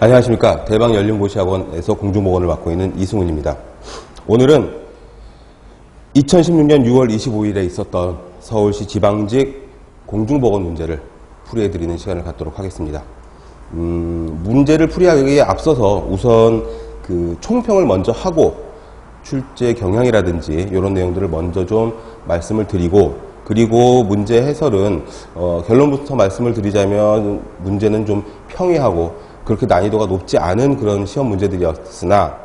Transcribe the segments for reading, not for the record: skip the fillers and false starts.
안녕하십니까. 대방연륜고시학원에서 공중보건을 맡고 있는 이승훈입니다. 오늘은 2016년 6월 25일에 있었던 서울시 지방직 공중보건 문제를 풀이해드리는 시간을 갖도록 하겠습니다. 문제를 풀이하기에 앞서서 우선 그 총평을 먼저 하고 출제 경향이라든지 이런 내용들을 먼저 좀 말씀을 드리고, 그리고 문제 해설은 결론부터 말씀을 드리자면 문제는 좀 평이하고 그렇게 난이도가 높지 않은 그런 시험 문제들이었으나,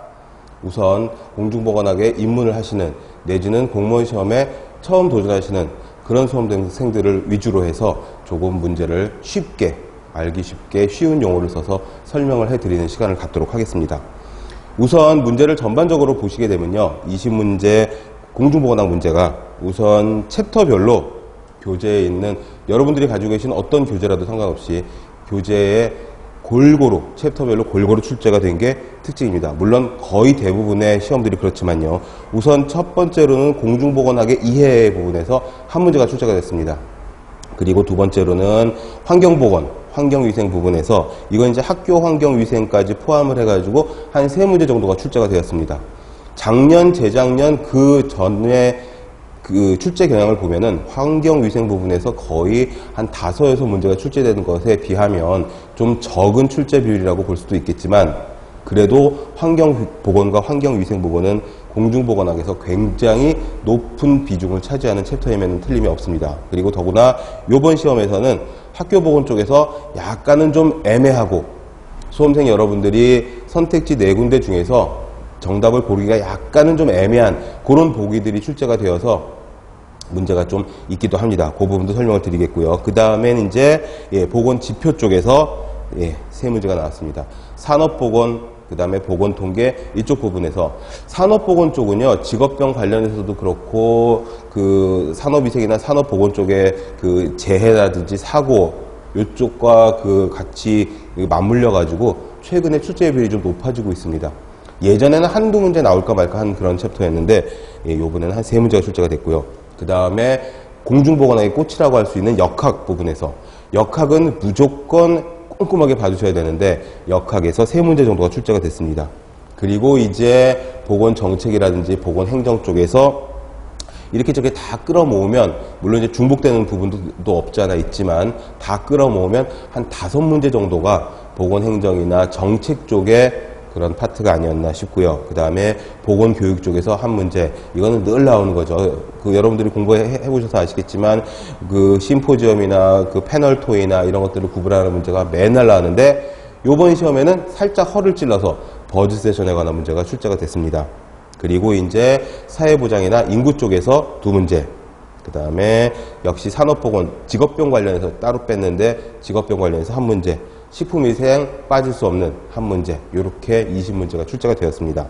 우선 공중보건학에 입문을 하시는 내지는 공무원 시험에 처음 도전하시는 그런 수험생들을 위주로 해서 조금 문제를 쉽게, 알기 쉽게 쉬운 용어를 써서 설명을 해드리는 시간을 갖도록 하겠습니다. 우선 문제를 전반적으로 보시게 되면요, 20문제 공중보건학 문제가 우선 챕터별로 교재에 있는, 여러분들이 가지고 계신 어떤 교재라도 상관없이 교재에 골고루, 챕터별로 골고루 출제가 된 게 특징입니다. 물론 거의 대부분의 시험들이 그렇지만요. 우선 첫 번째로는 공중보건학의 이해 부분에서 한 문제가 출제가 됐습니다. 그리고 두 번째로는 환경보건, 환경위생 부분에서, 이건 이제 학교 환경위생까지 포함을 해가지고 한 3문제 정도가 출제가 되었습니다. 작년, 재작년 그 전에 그 출제 경향을 보면은 환경위생 부분에서 거의 한 5, 6문제가 출제되는 것에 비하면 좀 적은 출제 비율이라고 볼 수도 있겠지만, 그래도 환경보건과 환경위생 부분은 공중보건학에서 굉장히 높은 비중을 차지하는 챕터임에는 틀림이 없습니다. 그리고 더구나 이번 시험에서는 학교보건 쪽에서 약간은 좀 애매하고, 수험생 여러분들이 선택지 4군데 중에서 정답을 고르기가 약간은 좀 애매한 그런 보기들이 출제가 되어서 문제가 좀 있기도 합니다. 그 부분도 설명을 드리겠고요. 그 다음엔 이제 보건 지표 쪽에서 3문제가 나왔습니다. 산업보건, 그 다음에 보건통계, 이쪽 부분에서 산업보건 쪽은요, 직업병 관련해서도 그렇고 그 산업위생이나 산업보건 쪽에 그 재해라든지 사고 이쪽과 그 같이 맞물려 가지고 최근에 출제 비율이 좀 높아지고 있습니다. 예전에는 한두 문제 나올까 말까 한 그런 챕터였는데 요번에는 한 3문제가 출제가 됐고요. 그 다음에 공중보건학의 꽃이라고 할 수 있는 역학 부분에서, 역학은 무조건 꼼꼼하게 봐주셔야 되는데 역학에서 3문제 정도가 출제가 됐습니다. 그리고 이제 보건정책이라든지 보건행정 쪽에서 이렇게 저렇게 다 끌어모으면, 물론 이제 중복되는 부분도 없지 않아 있지만 다 끌어모으면 한 5문제 정도가 보건행정이나 정책 쪽에 그런 파트가 아니었나 싶고요. 그 다음에 보건교육 쪽에서 한 문제, 이거는 늘 나오는 거죠. 그 여러분들이 공부해 보셔서 아시겠지만 그 심포지엄이나 그 패널 토의나 이런 것들을 구분하는 문제가 맨날 나오는데, 요번 시험에는 살짝 허를 찔러서 버즈 세션에 관한 문제가 출제가 됐습니다. 그리고 이제 사회보장이나 인구 쪽에서 2문제, 그 다음에 역시 산업보건, 직업병 관련해서 따로 뺐는데 직업병 관련해서 한 문제, 식품위생 빠질 수 없는 한 문제, 이렇게 20문제가 출제가 되었습니다.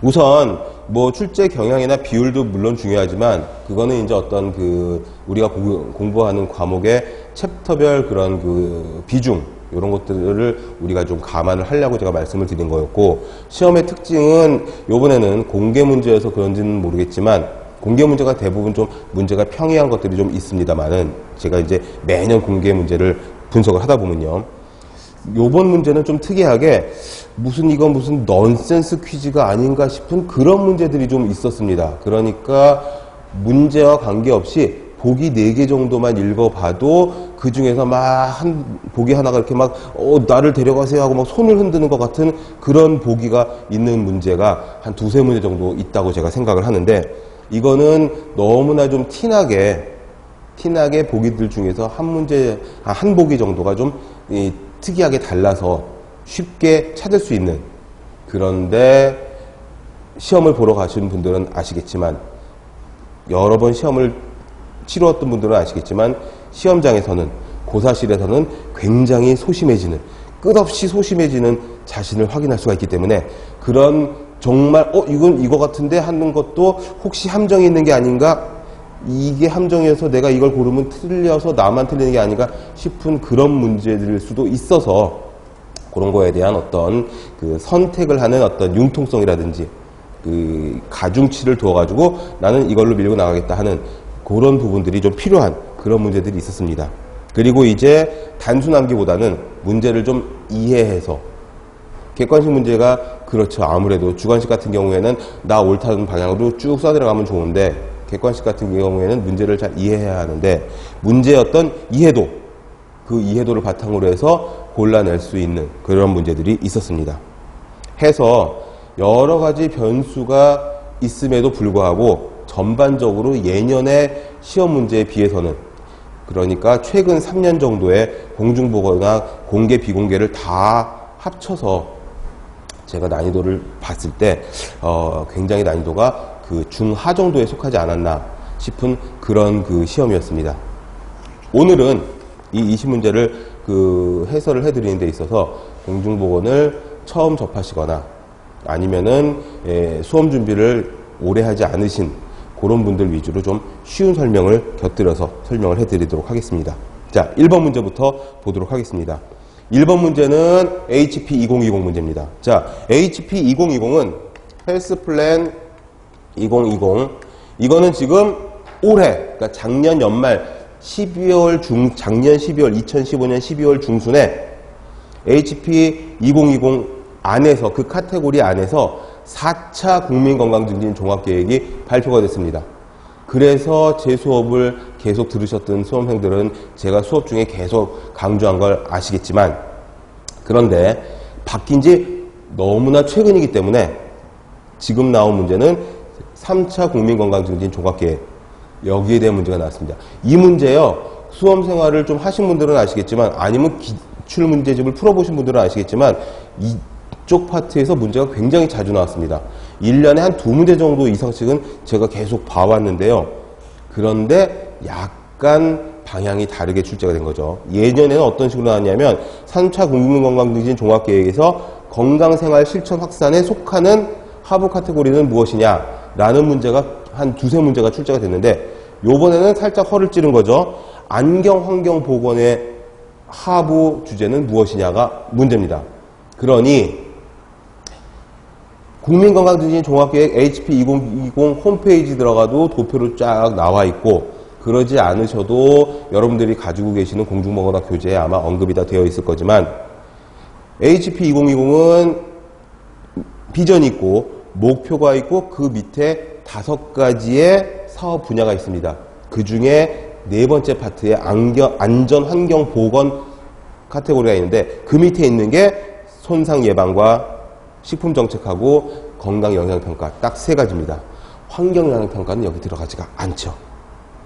우선 뭐 출제 경향이나 비율도 물론 중요하지만, 그거는 이제 어떤 그 우리가 공부하는 과목의 챕터별 그런 그 비중, 이런 것들을 우리가 좀 감안을 하려고 제가 말씀을 드린 거였고, 시험의 특징은 요번에는 공개 문제여서 그런지는 모르겠지만 공개 문제가 대부분 좀 문제가 평이한 것들이 좀 있습니다만은, 제가 이제 매년 공개 문제를 분석을 하다 보면요, 요번 문제는 좀 특이하게 이건 무슨 넌센스 퀴즈가 아닌가 싶은 그런 문제들이 좀 있었습니다. 그러니까 문제와 관계없이 보기 4개 정도만 읽어봐도 그 중에서 막 보기 하나가 이렇게 막 나를 데려가세요 하고 막 손을 흔드는 것 같은 그런 보기가 있는 문제가 한 2, 3문제 정도 있다고 제가 생각을 하는데, 이거는 너무나 좀 티나게 보기들 중에서 한 보기 정도가 좀 특이하게 달라서 쉽게 찾을 수 있는, 그런데 시험을 보러 가시는 분들은 아시겠지만, 여러 번 시험을 치루었던 분들은 아시겠지만, 시험장에서는, 고사실에서는 굉장히 소심해지는, 끝없이 소심해지는 자신을 확인할 수가 있기 때문에, 그런 정말 이건 이거 같은데 하는 것도 혹시 함정이 있는 게 아닌가, 이게 함정이어서 내가 이걸 고르면 틀려서 나만 틀리는 게 아닌가 싶은 그런 문제들일 수도 있어서, 그런 거에 대한 어떤 그 선택을 하는 어떤 융통성이라든지 그 가중치를 두어가지고 나는 이걸로 밀고 나가겠다 하는 그런 부분들이 좀 필요한 그런 문제들이 있었습니다. 그리고 이제 단순함기보다는 문제를 좀 이해해서, 객관식 문제가 그렇죠. 아무래도 주관식 같은 경우에는 나 옳다는 방향으로 쭉 써들어가면 좋은데, 객관식 같은 경우에는 문제를 잘 이해해야 하는데, 문제의 어떤 이해도, 그 이해도를 바탕으로 해서 골라낼 수 있는 그런 문제들이 있었습니다. 해서 여러 가지 변수가 있음에도 불구하고 전반적으로 예년의 시험 문제에 비해서는, 그러니까 최근 3년 정도의 공중보거나 공개 비공개를 다 합쳐서 제가 난이도를 봤을 때 굉장히 난이도가 그 중하 정도에 속하지 않았나 싶은 그런 그 시험이었습니다. 오늘은 이 20문제를 그 해설을 해드리는 데 있어서 공중보건을 처음 접하시거나 아니면은 수험 준비를 오래 하지 않으신 그런 분들 위주로 좀 쉬운 설명을 곁들여서 설명을 해드리도록 하겠습니다. 자, 1번 문제부터 보도록 하겠습니다. 1번 문제는 HP 2020 문제입니다. 자, HP 2020은 헬스 플랜 2020. 이거는 지금 올해, 그러니까 작년 연말 작년 12월, 2015년 12월 중순에 HP 2020 안에서, 그 카테고리 안에서 4차 국민건강증진 종합계획이 발표가 됐습니다. 그래서 제 수업을 계속 들으셨던 수험생들은 제가 수업 중에 계속 강조한 걸 아시겠지만, 그런데 바뀐 지 너무나 최근이기 때문에 지금 나온 문제는 3차 국민건강증진 종합계획, 여기에 대한 문제가 나왔습니다. 이 문제요, 수험생활을 좀 하신 분들은 아시겠지만, 아니면 기출문제집을 풀어보신 분들은 아시겠지만, 이쪽 파트에서 문제가 굉장히 자주 나왔습니다. 1년에 한 2문제 정도 이상씩은 제가 계속 봐왔는데요. 그런데 약간 방향이 다르게 출제가 된 거죠. 예전에는 어떤 식으로 나왔냐면 3차 국민건강증진 종합계획에서 건강생활 실천 확산에 속하는 하부 카테고리는 무엇이냐 라는 문제가 한 2~3문제가 출제가 됐는데, 요번에는 살짝 허를 찌른 거죠. 안경 환경 보건의 하부 주제는 무엇이냐가 문제입니다. 그러니 국민건강증진 종합계획 HP 2020 홈페이지 들어가도 도표로 쫙 나와 있고, 그러지 않으셔도 여러분들이 가지고 계시는 공중보거나 교재에 아마 언급이 다 되어 있을 거지만, HP 2020은 비전이 있고 목표가 있고 그 밑에 5가지의 사업 분야가 있습니다. 그 중에 4번째 파트에 안전 환경 보건 카테고리가 있는데, 그 밑에 있는 게 손상 예방과 식품 정책하고 건강 영향 평가, 딱 3가지입니다. 환경 영향 평가는 여기 들어가지가 않죠.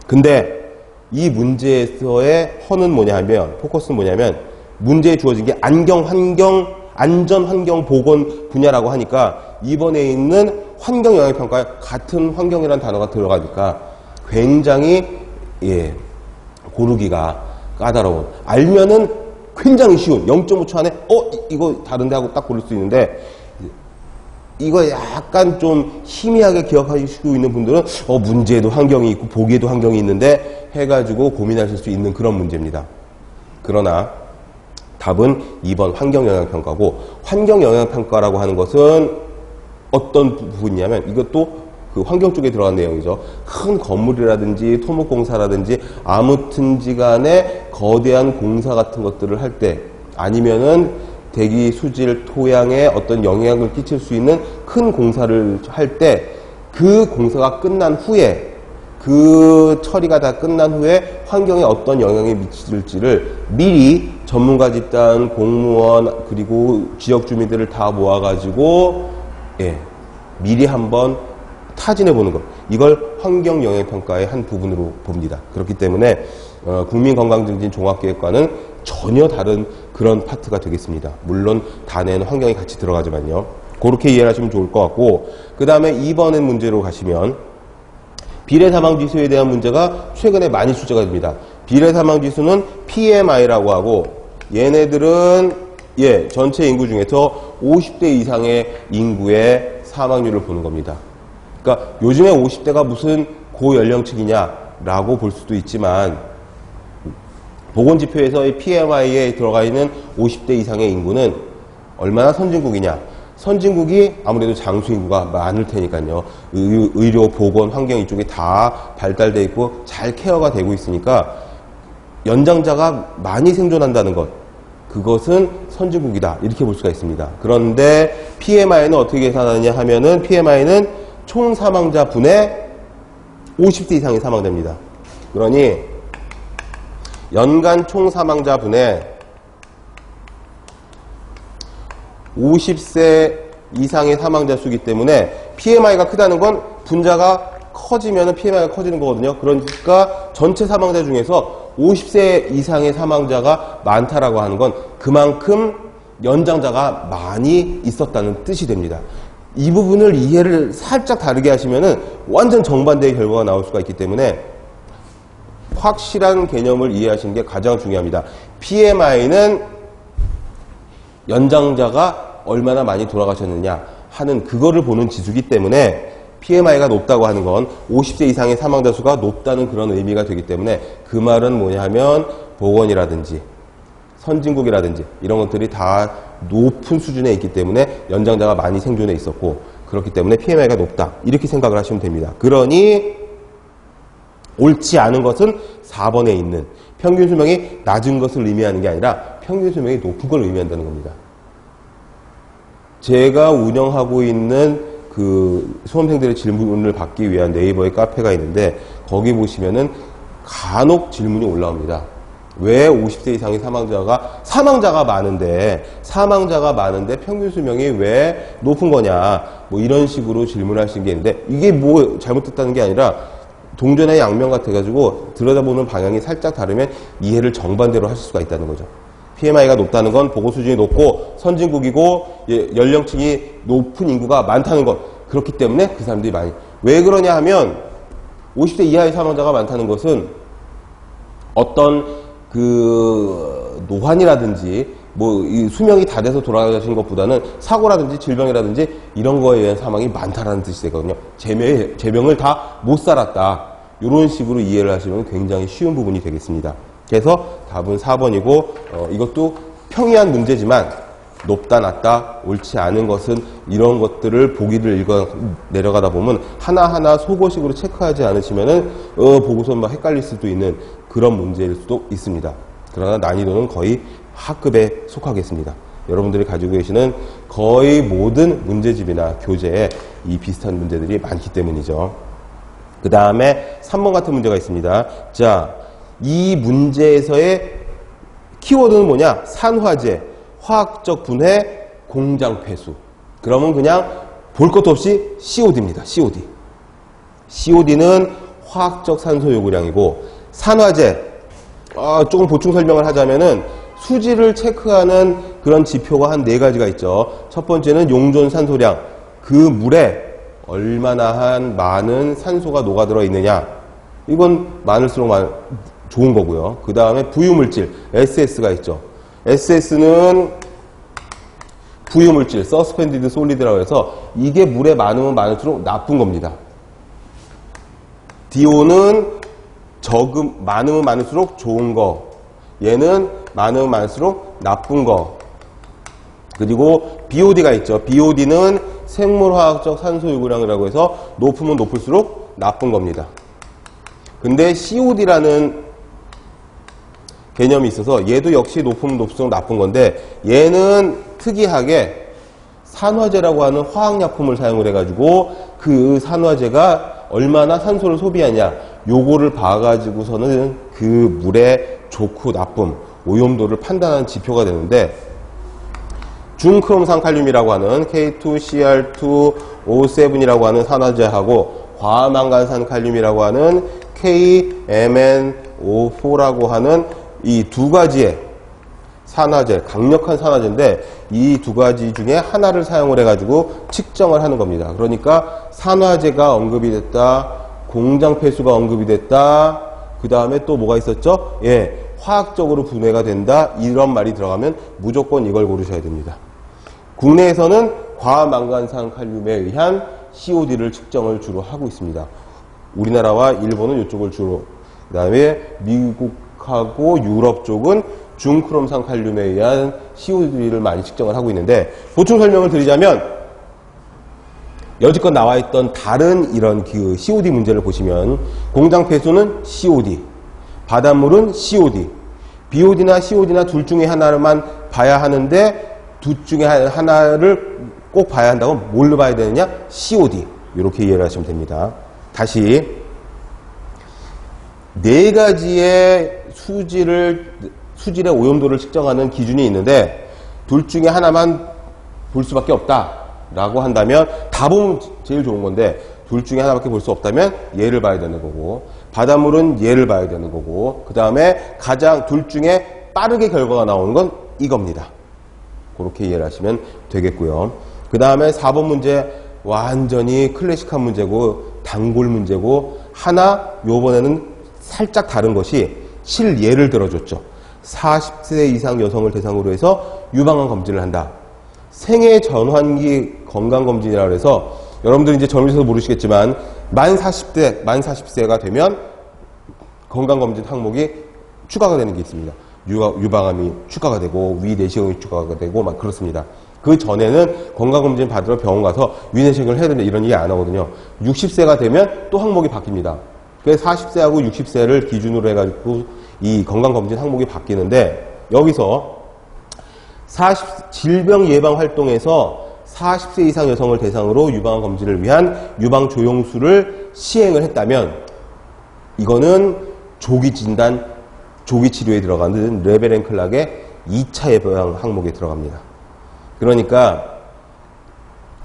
근데 이 문제에서의 허는 뭐냐 하면, 포커스는 뭐냐면, 문제에 주어진 게 안전 환경 보건 분야라고 하니까, 이번에 있는 환경 영향 평가에 같은 환경이라는 단어가 들어가니까 굉장히 고르기가 까다로운, 알면은 굉장히 쉬운, 0.5초 안에 이거 다른데 하고 딱 고를 수 있는데, 이거 약간 좀 희미하게 기억하시고 있는 분들은 문제에도 환경이 있고 보기에도 환경이 있는데 해가지고 고민하실 수 있는 그런 문제입니다. 그러나 답은 2번 환경영향평가고, 환경영향평가라고 하는 것은 어떤 부분이냐면, 이것도 그 환경 쪽에 들어간 내용이죠. 큰 건물이라든지 토목공사라든지 아무튼지 간에 거대한 공사 같은 것들을 할 때, 아니면은 대기, 수질, 토양에 어떤 영향을 끼칠 수 있는 큰 공사를 할 때, 그 공사가 끝난 후에, 그 처리가 다 끝난 후에 환경에 어떤 영향이 미칠지를 미리 전문가 집단, 공무원, 그리고 지역 주민들을 다 모아가지고 미리 한번 타진해 보는 것, 이걸 환경 영향 평가의 한 부분으로 봅니다. 그렇기 때문에 국민건강증진 종합계획과는 전혀 다른 그런 파트가 되겠습니다. 물론 단에는 환경이 같이 들어가지만요. 그렇게 이해를 하시면 좋을 것 같고, 그 다음에 2번의 문제로 가시면 비례사망지수에 대한 문제가 최근에 많이 출제가 됩니다. 비례사망지수는 PMI라고 하고, 얘네들은 전체 인구 중에서 50대 이상의 인구의 사망률을 보는 겁니다. 그러니까 요즘에 50대가 무슨 고연령층이냐라고 볼 수도 있지만, 보건지표에서의 PMI에 들어가 있는 50대 이상의 인구는 얼마나 선진국이냐. 선진국이 아무래도 장수인구가 많을 테니까요. 의료, 보건, 환경 이쪽이 다 발달되어 있고 잘 케어가 되고 있으니까 연장자가 많이 생존한다는 것, 그것은 선진국이다 이렇게 볼 수가 있습니다. 그런데 PMI는 어떻게 계산하느냐 하면은 PMI는 총 사망자 분의 50세 이상의 사망자입니다. 그러니 연간 총 사망자 분의 50세 이상의 사망자 수이기 때문에 PMI가 크다는 건 분자가 커지면 PMI가 커지는 거거든요. 그러니까 전체 사망자 중에서 50세 이상의 사망자가 많다라고 하는 건 그만큼 연장자가 많이 있었다는 뜻이 됩니다. 이 부분을 이해를 살짝 다르게 하시면은 완전 정반대의 결과가 나올 수가 있기 때문에 확실한 개념을 이해하시는 게 가장 중요합니다. PMI는 연장자가 얼마나 많이 돌아가셨느냐 하는 그거를 보는 지수기 때문에 PMI가 높다고 하는 건 50세 이상의 사망자 수가 높다는 그런 의미가 되기 때문에 그 말은 뭐냐 하면 보건이라든지 선진국이라든지 이런 것들이 다 높은 수준에 있기 때문에 연장자가 많이 생존해 있었고 그렇기 때문에 PMI가 높다 이렇게 생각을 하시면 됩니다. 그러니 옳지 않은 것은 4번에 있는 평균 수명이 낮은 것을 의미하는 게 아니라 평균 수명이 높은 걸 의미한다는 겁니다. 제가 운영하고 있는 그 수험생들의 질문을 받기 위한 네이버의 카페가 있는데 거기 보시면은 간혹 질문이 올라옵니다. 왜 50세 이상의 사망자가 많은데 평균 수명이 왜 높은 거냐 뭐 이런 식으로 질문하시는 게 있는데 이게 뭐 잘못됐다는 게 아니라 동전의 양면 같아가지고 들여다보는 방향이 살짝 다르면 이해를 정반대로 하실 수가 있다는 거죠. PMI가 높다는 건 보고 수준이 높고 선진국이고 연령층이 높은 인구가 많다는 것. 그렇기 때문에 그 사람들이 많이. 왜 그러냐 하면 50대 이하의 사망자가 많다는 것은 어떤 그 노환이라든지 뭐 이 수명이 다 돼서 돌아가신 것보다는 사고라든지 질병이라든지 이런 거에 의한 사망이 많다라는 뜻이 되거든요. 제명을 다 못 살았다. 이런 식으로 이해를 하시면 굉장히 쉬운 부분이 되겠습니다. 그래서 답은 4번이고 이것도 평이한 문제지만 높다 낮다 옳지 않은 것은 이런 것들을 보기를 읽어 내려가다 보면 하나하나 소거식으로 체크하지 않으시면은 보고서 막 헷갈릴 수도 있는 그런 문제일 수도 있습니다. 그러나 난이도는 거의 하급에 속하겠습니다. 여러분들이 가지고 계시는 거의 모든 문제집이나 교재에 이 비슷한 문제들이 많기 때문이죠. 그 다음에 3번 같은 문제가 있습니다. 자, 이 문제에서의 키워드는 뭐냐? 산화제, 화학적 분해, 공장 폐수. 그러면 그냥 볼 것도 없이 COD입니다. COD. COD는 화학적 산소 요구량이고 산화제, 조금 보충 설명을 하자면은 수질을 체크하는 그런 지표가 한 4가지가 있죠. 첫 번째는 용존 산소량. 그 물에 얼마나 많은 산소가 녹아들어 있느냐. 이건 많을수록 좋은 거고요. 그 다음에 부유물질, SS가 있죠. SS는 부유물질, Suspended Solid라고 해서 이게 물에 많으면 많을수록 나쁜 겁니다. DO는 많으면 많을수록 좋은 거. 얘는 많으면 많을수록 나쁜 거. 그리고 BOD가 있죠. BOD는 생물화학적 산소 요구량이라고 해서 높으면 높을수록 나쁜 겁니다. 근데 COD라는 개념이 있어서 얘도 역시 높으면 높을수록 나쁜 건데 얘는 특이하게 산화제라고 하는 화학약품을 사용을 해가지고 그 산화제가 얼마나 산소를 소비하냐 요거를 봐가지고서는 그 물의 좋고 나쁨, 오염도를 판단하는 지표가 되는데 중크롬산칼륨이라고 하는 K2CR2O7이라고 하는 산화제하고 과망간산칼륨이라고 하는 KMnO4라고 하는 이 두 가지의 산화제, 강력한 산화제인데 이 두 가지 중에 하나를 사용을 해가지고 측정을 하는 겁니다. 그러니까 산화제가 언급이 됐다, 공장 폐수가 언급이 됐다, 그 다음에 또 뭐가 있었죠? 예, 화학적으로 분해가 된다, 이런 말이 들어가면 무조건 이걸 고르셔야 됩니다. 국내에서는 과망간산 칼륨에 의한 COD를 측정을 주로 하고 있습니다. 우리나라와 일본은 이쪽을 주로, 그 다음에 미국하고 유럽 쪽은 중크롬산 칼륨에 의한 COD를 많이 측정을 하고 있는데 보충 설명을 드리자면 여지껏 나와있던 다른 이런 그 COD 문제를 보시면 공장 폐수는 COD, 바닷물은 COD, BOD나 COD나 둘 중에 하나만 봐야 하는데 둘 중에 하나를 꼭 봐야 한다고 뭘로 봐야 되느냐? COD. 이렇게 이해를 하시면 됩니다. 다시 네 가지의 수질의 오염도를 측정하는 기준이 있는데 둘 중에 하나만 볼 수밖에 없다라고 한다면 다 보면 제일 좋은 건데 둘 중에 하나밖에 볼 수 없다면 얘를 봐야 되는 거고 바닷물은 얘를 봐야 되는 거고 그 다음에 가장 둘 중에 빠르게 결과가 나오는 건 이겁니다. 그렇게 이해를 하시면 되겠고요. 그 다음에 4번 문제 완전히 클래식한 문제고 단골 문제고 하나 요번에는 살짝 다른 것이 실예를 들어줬죠. 40세 이상 여성을 대상으로 해서 유방암 검진을 한다. 생애 전환기 건강검진이라고 해서 여러분들이 이제 젊으셔서 모르시겠지만 만 40세가 되면 건강검진 항목이 추가가 되는 게 있습니다. 유방암이 추가가 되고 위내시경이 추가가 되고 막 그렇습니다. 그 전에는 건강검진 받으러 병원 가서 위내시경을 해야 된다 이런 얘기 안 하거든요. 60세가 되면 또 항목이 바뀝니다. 그래서 40세하고 60세를 기준으로 해가지고 이 건강검진 항목이 바뀌는데 여기서 질병 예방 활동에서 40세 이상 여성을 대상으로 유방암 검진을 위한 유방 조영술을 시행을 했다면 이거는 조기 진단, 조기 치료에 들어가는 레벨 앤 클락의 2차 예방 항목에 들어갑니다. 그러니까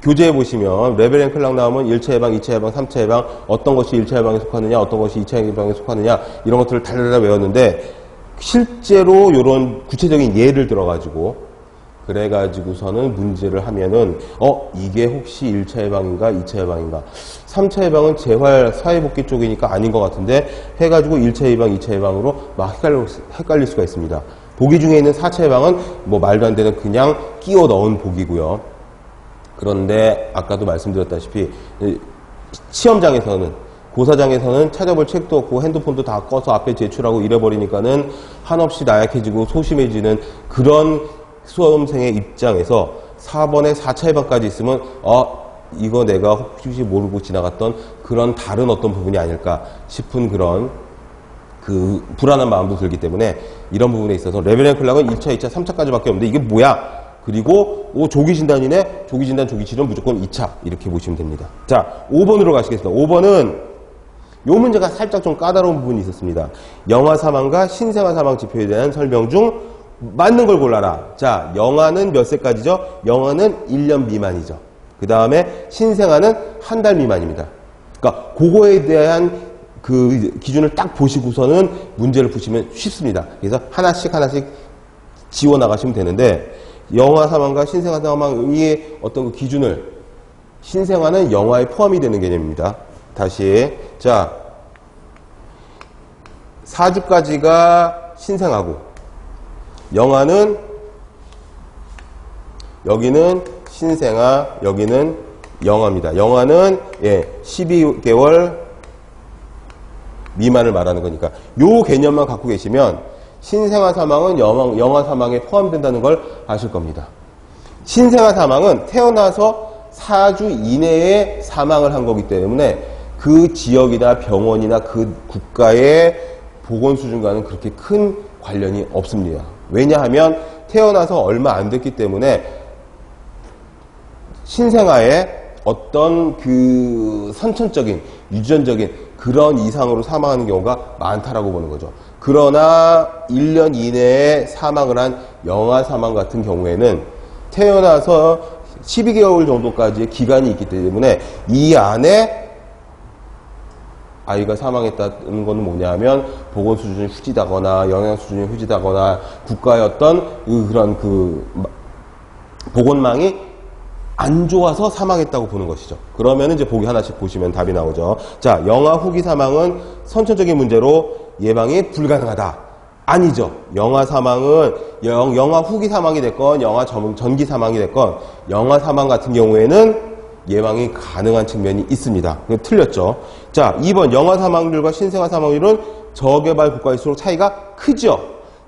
교재에 보시면 레벨 앤 클락 나오면 1차 예방, 2차 예방, 3차 예방 어떤 것이 1차 예방에 속하느냐 어떤 것이 2차 예방에 속하느냐 이런 것들을 달달달 외웠는데 실제로 이런 구체적인 예를 들어가지고 그래가지고서는 문제를 하면은 이게 혹시 1차 예방인가 2차 예방인가 3차 예방은 재활 사회복귀 쪽이니까 아닌 것 같은데 해가지고 1차 예방 2차 예방으로 막 헷갈릴 수가 있습니다. 보기 중에 있는 4차 예방은 뭐 말도 안 되는 그냥 끼워 넣은 보기고요. 그런데 아까도 말씀드렸다시피 시험장에서는 고사장에서는 찾아볼 책도 없고 핸드폰도 다 꺼서 앞에 제출하고 이래버리니까는 한없이 나약해지고 소심해지는 그런 수험생의 입장에서 4번에 4차 예방까지 있으면 이거 내가 혹시 모르고 지나갔던 그런 다른 어떤 부분이 아닐까 싶은 그런 그 불안한 마음도 들기 때문에 이런 부분에 있어서 레벨 앤 클락은 1차, 2차, 3차까지밖에 없는데 이게 뭐야? 그리고 조기 진단이네? 조기 진단, 조기 치료는 무조건 2차 이렇게 보시면 됩니다. 자, 5번으로 가시겠습니다. 5번은 요 문제가 살짝 좀 까다로운 부분이 있었습니다. 영아 사망과 신생아 사망 지표에 대한 설명 중 맞는 걸 골라라. 자, 영아는 몇 세까지죠? 영아는 1년 미만이죠. 그 다음에 신생아는 한 달 미만입니다. 그러니까 그거에 대한 그 기준을 딱 보시고서는 문제를 푸시면 쉽습니다. 그래서 하나씩 지워 나가시면 되는데 영아 사망과 신생아 사망의 어떤 그 기준을 신생아는 영아에 포함이 되는 개념입니다. 다시 자 4주까지가 신생아고 영아는 여기는 신생아 여기는 영아입니다. 영아는 12개월 미만을 말하는 거니까 요 개념만 갖고 계시면 신생아 사망은 영아 사망에 포함된다는 걸 아실 겁니다. 신생아 사망은 태어나서 4주 이내에 사망을 한 거기 때문에 그 지역이나 병원이나 그 국가의 보건 수준과는 그렇게 큰 관련이 없습니다. 왜냐하면 태어나서 얼마 안 됐기 때문에 신생아의 어떤 그 선천적인 유전적인 그런 이상으로 사망하는 경우가 많다라고 보는 거죠. 그러나 1년 이내에 사망을 한 영아 사망 같은 경우에는 태어나서 12개월 정도까지의 기간이 있기 때문에 이 안에 아이가 사망했다는 것은 뭐냐 하면 보건 수준이 후지다거나 영양 수준이 후지다거나 국가의 어떤 그런 그 보건망이 안 좋아서 사망했다고 보는 것이죠. 그러면 이제 보기 하나씩 보시면 답이 나오죠. 자, 영아 후기 사망은 선천적인 문제로 예방이 불가능하다. 아니죠. 영아 사망은 영아 후기 사망이 됐건 영아 전기 사망이 됐건 영아 사망 같은 경우에는 예방이 가능한 측면이 있습니다. 틀렸죠. 자, 2번 영아 사망률과 신생아 사망률은 저개발 국가일수록 차이가 크죠.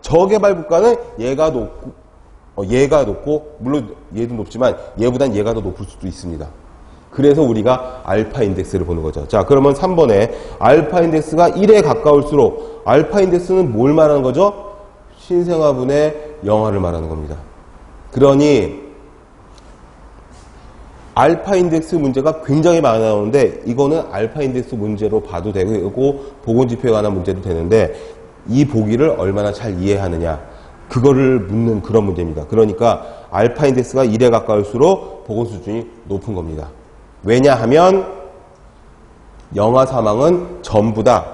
저개발 국가는 얘가 높고 물론 얘도 높지만 얘보단 얘가 더 높을 수도 있습니다. 그래서 우리가 알파 인덱스를 보는 거죠. 자, 그러면 3번에 알파 인덱스가 1에 가까울수록 알파 인덱스는 뭘 말하는 거죠? 신생아분의 영아를 말하는 겁니다. 그러니 알파 인덱스 문제가 굉장히 많이 나오는데 이거는 알파 인덱스 문제로 봐도 되고 보건지표에 관한 문제도 되는데 이 보기를 얼마나 잘 이해하느냐 그거를 묻는 그런 문제입니다. 그러니까 알파 인덱스가 1에 가까울수록 보건 수준이 높은 겁니다. 왜냐하면 영아 사망은 전부 다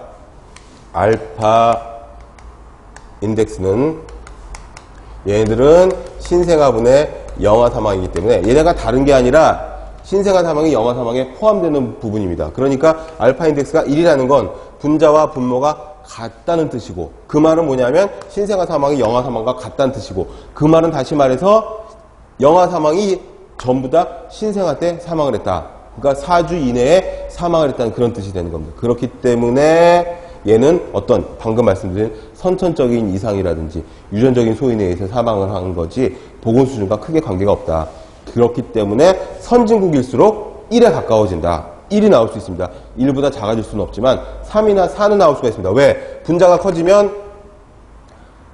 알파 인덱스는 얘네들은 신생아분의 영아 사망이기 때문에 얘네가 다른 게 아니라 신생아 사망이 영아 사망에 포함되는 부분입니다. 그러니까 알파 인덱스가 1이라는 건 분자와 분모가 같다는 뜻이고 그 말은 뭐냐면 신생아 사망이 영아 사망과 같다는 뜻이고 그 말은 다시 말해서 영아 사망이 전부 다 신생아 때 사망을 했다. 그러니까 4주 이내에 사망을 했다는 그런 뜻이 되는 겁니다. 그렇기 때문에 얘는 어떤 방금 말씀드린 선천적인 이상이라든지 유전적인 소인에 의해서 사망을 한 거지 보건 수준과 크게 관계가 없다. 그렇기 때문에 선진국일수록 1에 가까워진다. 1이 나올 수 있습니다. 1보다 작아질 수는 없지만 3이나 4는 나올 수가 있습니다. 왜? 분자가 커지면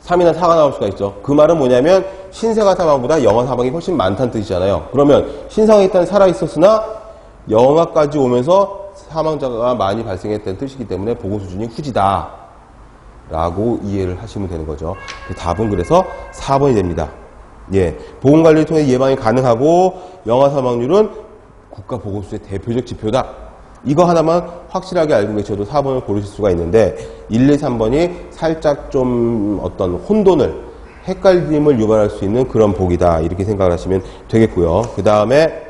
3이나 4가 나올 수가 있죠. 그 말은 뭐냐면 신생아 사망보다 영아 사망이 훨씬 많다는 뜻이잖아요. 그러면 신생아 일단 살아있었으나 영아까지 오면서 사망자가 많이 발생했다는 뜻이기 때문에 보건 수준이 후지다 라고 이해를 하시면 되는 거죠. 그 답은 그래서 4번이 됩니다. 예, 보건관리를 통해 예방이 가능하고 영아 사망률은 국가보건수의 대표적 지표다. 이거 하나만 확실하게 알고 계셔도 4번을 고르실 수가 있는데 1, 2, 3번이 살짝 좀 어떤 혼돈을 헷갈림을 유발할 수 있는 그런 보기다. 이렇게 생각을 하시면 되겠고요. 그 다음에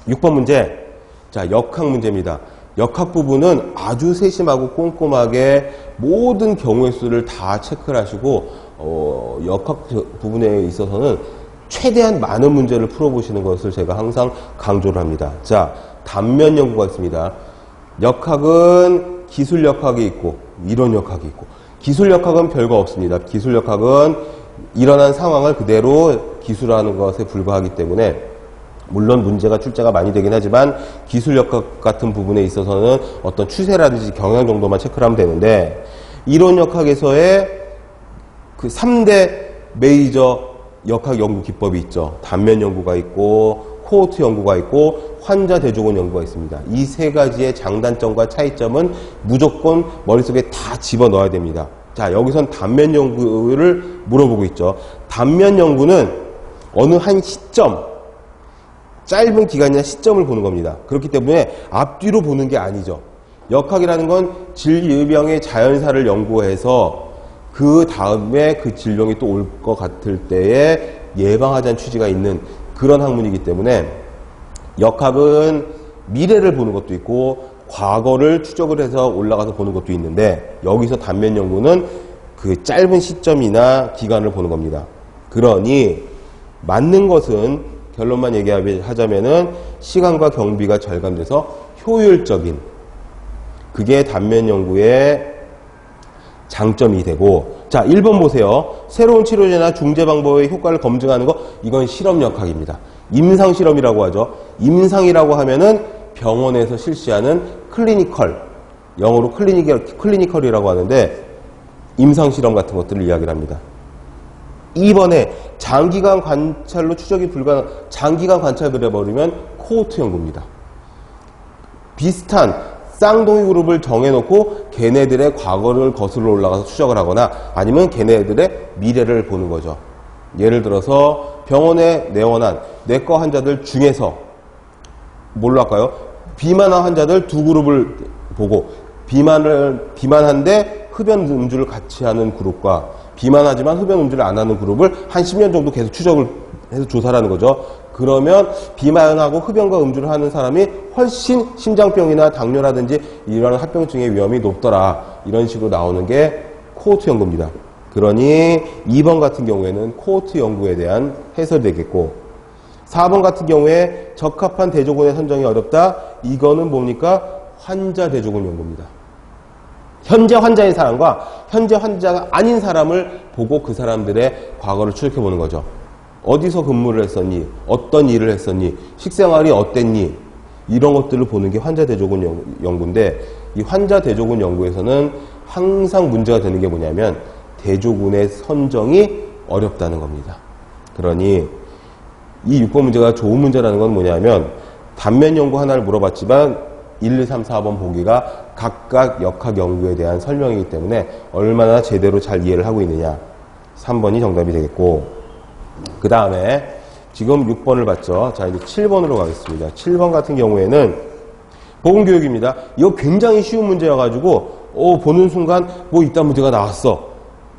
6번 문제. 자, 역학 문제입니다. 역학 부분은 아주 세심하고 꼼꼼하게 모든 경우의 수를 다 체크를 하시고 역학 부분에 있어서는 최대한 많은 문제를 풀어보시는 것을 제가 항상 강조를 합니다. 자, 단면 연구가 있습니다. 역학은 기술 역학이 있고 이론 역학이 있고 기술 역학은 별거 없습니다. 기술 역학은 일어난 상황을 그대로 기술하는 것에 불과하기 때문에 물론 문제가 출제가 많이 되긴 하지만 기술 역학 같은 부분에 있어서는 어떤 추세라든지 경향 정도만 체크를 하면 되는데 이론 역학에서의 그 3대 메이저 역학 연구 기법이 있죠. 단면 연구가 있고 코호트 연구가 있고 환자 대조군 연구가 있습니다. 이 세 가지의 장단점과 차이점은 무조건 머릿속에 다 집어넣어야 됩니다. 자, 여기선 단면 연구를 물어보고 있죠. 단면 연구는 어느 한 시점, 짧은 기간이나 시점을 보는 겁니다. 그렇기 때문에 앞뒤로 보는 게 아니죠. 역학이라는 건 질병의 자연사를 연구해서 그 다음에 그 질병이 또 올 것 같을 때에 예방하자는 취지가 있는 그런 학문이기 때문에 역학은 미래를 보는 것도 있고 과거를 추적을 해서 올라가서 보는 것도 있는데 여기서 단면 연구는 그 짧은 시점이나 기간을 보는 겁니다. 그러니 맞는 것은 결론만 얘기하자면은 시간과 경비가 절감돼서 효율적인 그게 단면 연구의 장점이 되고 자 1번 보세요. 새로운 치료제나 중재 방법의 효과를 검증하는 거 이건 실험 역학입니다. 임상 실험이라고 하죠. 임상이라고 하면은 병원에서 실시하는 클리니컬 영어로 클리니컬이라고 하는데 임상 실험 같은 것들을 이야기를 합니다. 2번에 장기간 관찰로 추적이 불가능 장기간 관찰을 해버리면 코호트 연구입니다. 비슷한 쌍둥이 그룹을 정해놓고 걔네들의 과거를 거슬러 올라가서 추적을 하거나 아니면 걔네들의 미래를 보는 거죠. 예를 들어서 병원에 내원한 내과 환자들 중에서 뭘로 할까요? 비만한 환자들 두 그룹을 보고 비만한데 흡연 음주를 같이 하는 그룹과 비만하지만 흡연 음주를 안 하는 그룹을 한 10년 정도 계속 추적을 해서 조사를 하는 거죠. 그러면 비만하고 흡연과 음주를 하는 사람이 훨씬 심장병이나 당뇨라든지 이런 합병증의 위험이 높더라. 이런 식으로 나오는 게 코호트 연구입니다. 그러니 2번 같은 경우에는 코호트 연구에 대한 해설이 되겠고 4번 같은 경우에 적합한 대조군의 선정이 어렵다. 이거는 뭡니까? 환자 대조군 연구입니다. 현재 환자인 사람과 현재 환자가 아닌 사람을 보고 그 사람들의 과거를 추적해보는 거죠. 어디서 근무를 했었니? 어떤 일을 했었니? 식생활이 어땠니? 이런 것들을 보는 게 환자 대조군 연구인데 이 환자 대조군 연구에서는 항상 문제가 되는 게 뭐냐면 대조군의 선정이 어렵다는 겁니다. 그러니 이 6번 문제가 좋은 문제라는 건 뭐냐면 단면 연구 하나를 물어봤지만 1, 2, 3, 4번 보기가 각각 역학 연구에 대한 설명이기 때문에 얼마나 제대로 잘 이해를 하고 있느냐. 3번이 정답이 되겠고, 그 다음에 지금 6번을 봤죠. 자, 이제 7번으로 가겠습니다. 7번 같은 경우에는 보건교육입니다. 이거 굉장히 쉬운 문제여가지고 보는 순간 뭐 이딴 문제가 나왔어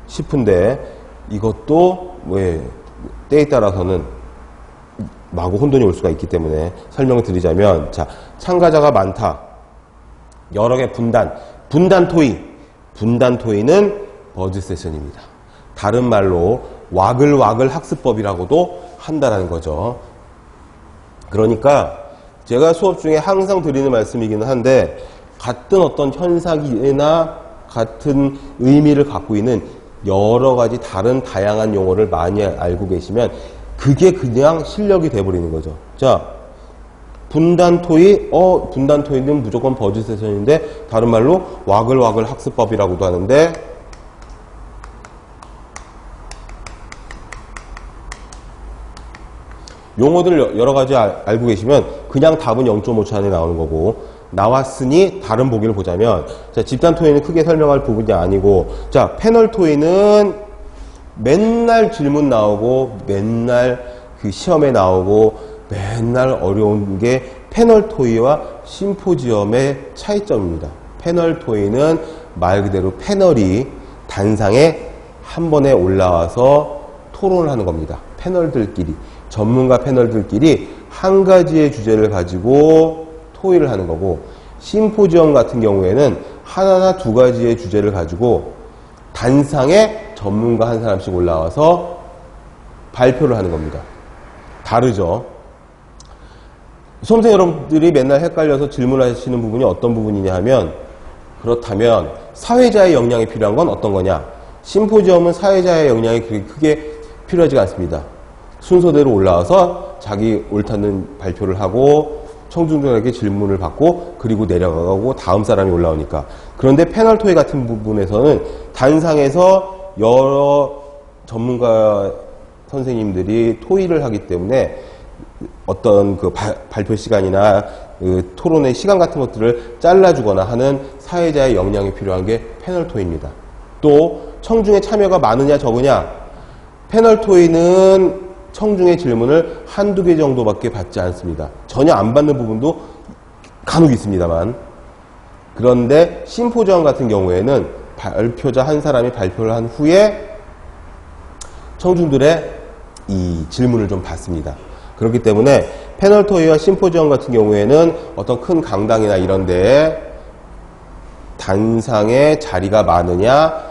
싶은데, 이것도 왜 때에 따라서는 마구 혼돈이 올 수가 있기 때문에 설명을 드리자면, 자, 참가자가 많다. 여러 개 분단 토의는 버즈 세션입니다. 다른 말로 와글와글 학습법이라고도 한다라는 거죠. 그러니까 제가 수업 중에 항상 드리는 말씀이기는 한데, 같은 어떤 현상이나 같은 의미를 갖고 있는 여러 가지 다른 다양한 용어를 많이 알고 계시면 그게 그냥 실력이 돼버리는 거죠. 자, 분단 토의는 무조건 버즈 세션인데 다른 말로 와글와글 학습법이라고도 하는데, 용어들 여러 가지 알고 계시면 그냥 답은 0.5초 안에 나오는 거고, 나왔으니 다른 보기를 보자면, 자, 집단 토의는 크게 설명할 부분이 아니고, 자, 패널 토의는 맨날 질문 나오고 맨날 그 시험에 나오고 맨날 어려운 게 패널 토의와 심포지엄의 차이점입니다. 패널 토의는 말 그대로 패널이 단상에 한 번에 올라와서 토론을 하는 겁니다. 패널들끼리, 전문가 패널들끼리 한 가지의 주제를 가지고 토의를 하는 거고, 심포지엄 같은 경우에는 하나나 두 가지의 주제를 가지고 단상에 전문가 한 사람씩 올라와서 발표를 하는 겁니다. 다르죠? 수험생 여러분들이 맨날 헷갈려서 질문하시는 부분이 어떤 부분이냐 하면, 그렇다면 사회자의 역량이 필요한 건 어떤 거냐? 심포지엄은 사회자의 역량이 그렇게 크게 필요하지가 않습니다. 순서대로 올라와서 자기 옳다는 발표를 하고 청중들에게 질문을 받고 그리고 내려가고 다음 사람이 올라오니까. 그런데 패널 토의 같은 부분에서는 단상에서 여러 전문가 선생님들이 토의를 하기 때문에 어떤 그 발표 시간이나 그 토론의 시간 같은 것들을 잘라주거나 하는 사회자의 역량이 필요한 게 패널 토의입니다. 또 청중의 참여가 많으냐 적으냐? 패널 토의는 청중의 질문을 한두 개 정도밖에 받지 않습니다. 전혀 안 받는 부분도 간혹 있습니다만. 그런데 심포지엄 같은 경우에는 발표자 한 사람이 발표를 한 후에 청중들의 이 질문을 좀 받습니다. 그렇기 때문에 패널 토의와 심포지엄 같은 경우에는 어떤 큰 강당이나 이런 데에 단상에 자리가 많으냐,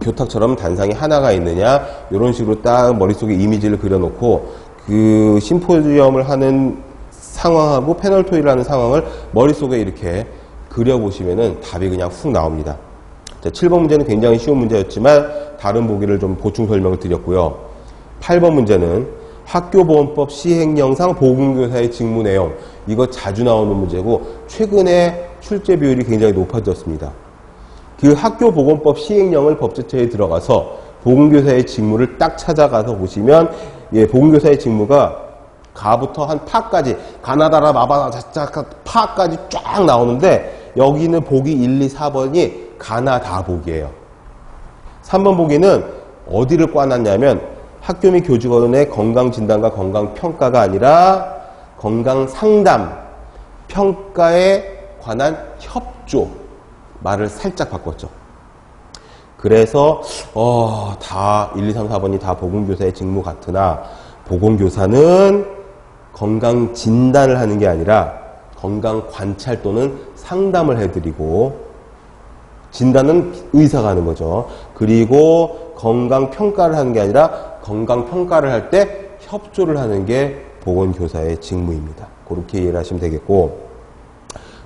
교탁처럼 단상이 하나가 있느냐, 이런 식으로 딱 머릿속에 이미지를 그려놓고 그 심포지엄을 하는 상황하고 패널 토의를 하는 상황을 머릿속에 이렇게 그려보시면은 답이 그냥 훅 나옵니다. 자, 7번 문제는 굉장히 쉬운 문제였지만 다른 보기를 좀 보충 설명을 드렸고요. 8번 문제는 학교보건법 시행령상 보건교사의 직무 내용, 이거 자주 나오는 문제고 최근에 출제 비율이 굉장히 높아졌습니다. 그 학교보건법 시행령을 법제처에 들어가서 보건교사의 직무를 딱 찾아가서 보시면, 예, 보건교사의 직무가 가부터 한 파까지, 가나다라 마바나 자짜카 파까지 쫙 나오는데, 여기는 보기 1, 2, 4번이 가나다 보기예요. 3번 보기는 어디를 꽈놨냐면 학교 및 교직원의 건강진단과 건강평가가 아니라 건강상담, 평가에 관한 협조, 말을 살짝 바꿨죠. 그래서 다 1, 2, 3, 4번이 다 보건교사의 직무 같으나, 보건교사는 건강진단을 하는 게 아니라 건강관찰 또는 상담을 해드리고, 진단은 의사가 하는 거죠. 그리고 건강평가를 하는 게 아니라 건강평가를 할 때 협조를 하는 게 보건교사의 직무입니다. 그렇게 이해를 하시면 되겠고,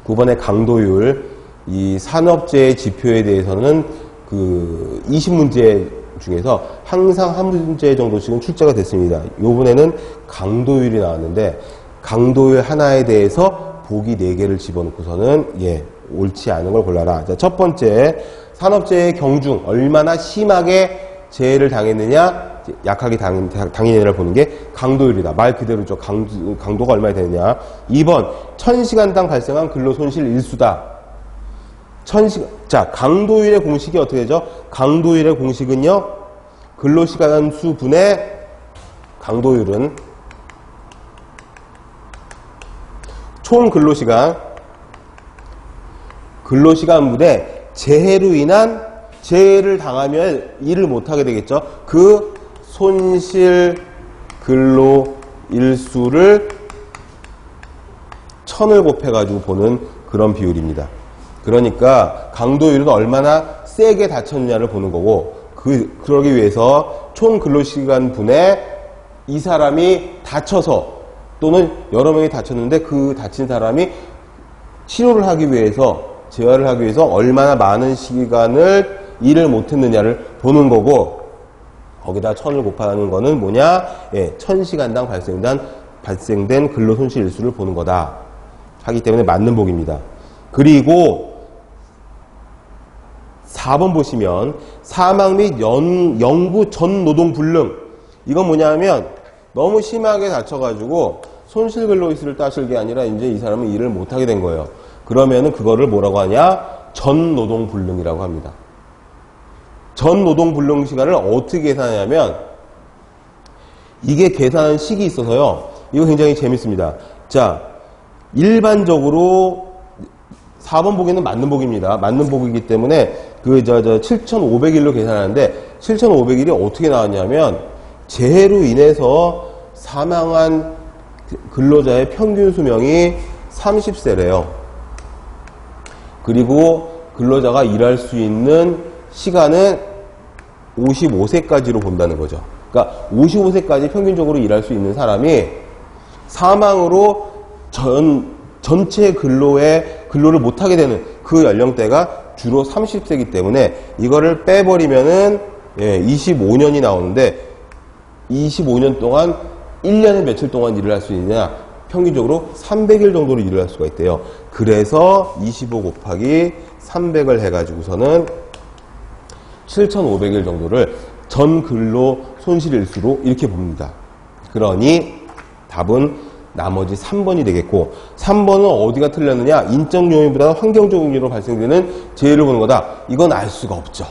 9번의 강도율, 이 산업재해 지표에 대해서는 그 20문제 중에서 항상 한 문제 정도씩은 출제가 됐습니다. 요번에는 강도율이 나왔는데, 강도율 하나에 대해서 보기 4개를 집어넣고서는, 예, 옳지 않은 걸 골라라. 자, 첫 번째, 산업재해의 경중, 얼마나 심하게 재해를 당했느냐, 약하게 당했느냐를 보는 게 강도율이다. 말 그대로죠. 강도가 얼마나 되느냐. 2번, 1000시간당 발생한 근로손실 일수다. 자, 강도율의 공식이 어떻게 되죠? 강도율의 공식은요, 근로시간 수 분의 강도율은 총 근로시간분의 재해로 인한 재해를 당하면 일을 못하게 되겠죠. 그 손실 근로 일수를 1000을 곱해가지고 보는 그런 비율입니다. 그러니까 강도율은 얼마나 세게 다쳤느냐를 보는 거고, 그러기 위해서 총 근로시간 분에 이 사람이 다쳐서 또는 여러 명이 다쳤는데 그 다친 사람이 치료를 하기 위해서, 재활을 하기 위해서 얼마나 많은 시간을 일을 못했느냐를 보는 거고, 거기다 1000을 곱하는 거는 뭐냐? 예, 1000시간당 발생된 근로손실 일수를 보는 거다. 하기 때문에 맞는 복입니다. 그리고 4번 보시면 사망 및 영구 전 노동 불능. 이건 뭐냐면 너무 심하게 다쳐가지고 손실 근로일수를 따실 게 아니라 이제 이 사람은 일을 못하게 된 거예요. 그러면은 그거를 뭐라고 하냐? 전 노동 불능이라고 합니다. 전 노동 불능 시간을 어떻게 계산하냐면, 이게 계산하는 식이 있어서요. 이거 굉장히 재밌습니다. 자, 일반적으로 4번 보기는 맞는 복입니다. 맞는 복이기 때문에 7,500일로 계산하는데, 7,500일이 어떻게 나왔냐면 재해로 인해서 사망한 근로자의 평균 수명이 30세래요. 그리고 근로자가 일할 수 있는 시간은 55세까지로 본다는 거죠. 그러니까 55세까지 평균적으로 일할 수 있는 사람이 사망으로 전체 근로를 못하게 되는 그 연령대가 주로 30세이기 때문에 이거를 빼버리면은 25년이 나오는데, 25년 동안 1년에 며칠 동안 일을 할 수 있느냐? 평균적으로 300일 정도로 일을 할 수가 있대요. 그래서 25 곱하기 300을 해가지고서는 7,500일 정도를 전 근로 손실일수로 이렇게 봅니다. 그러니 답은 나머지 3번이 되겠고, 3번은 어디가 틀렸느냐? 인적 요인보다 환경적 요인으로 발생되는 재해를 보는 거다. 이건 알 수가 없죠.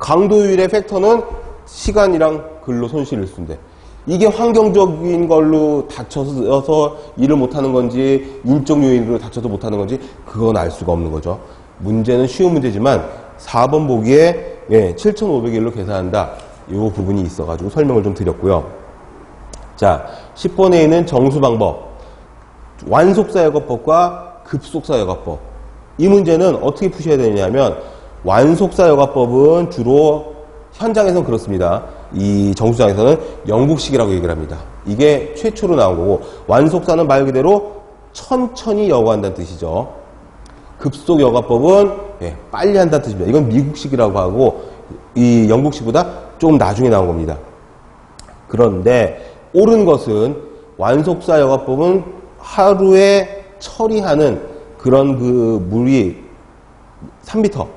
강도율의 팩터는 시간이랑 근로 손실일수인데, 이게 환경적인 걸로 다쳐서 일을 못하는 건지 인적 요인으로 다쳐서 못하는 건지 그건 알 수가 없는 거죠. 문제는 쉬운 문제지만 4번 보기에 7,500일로 계산한다. 이 부분이 있어가지고 설명을 좀 드렸고요. 자, 10번에 있는 정수방법, 완속사여가법과 급속사여가법. 이 문제는 어떻게 푸셔야 되냐면, 완속사여가법은 주로 현장에서는 그렇습니다. 이 정수장에서는 영국식이라고 얘기를 합니다. 이게 최초로 나온 거고, 완속사는 말 그대로 천천히 여과한다는 뜻이죠. 급속여가법은 빨리 한다는 뜻입니다. 이건 미국식이라고 하고, 이 영국식보다 조금 나중에 나온 겁니다. 그런데 옳은 것은 완속사여가법은 하루에 처리하는 그런 그 물이 3m,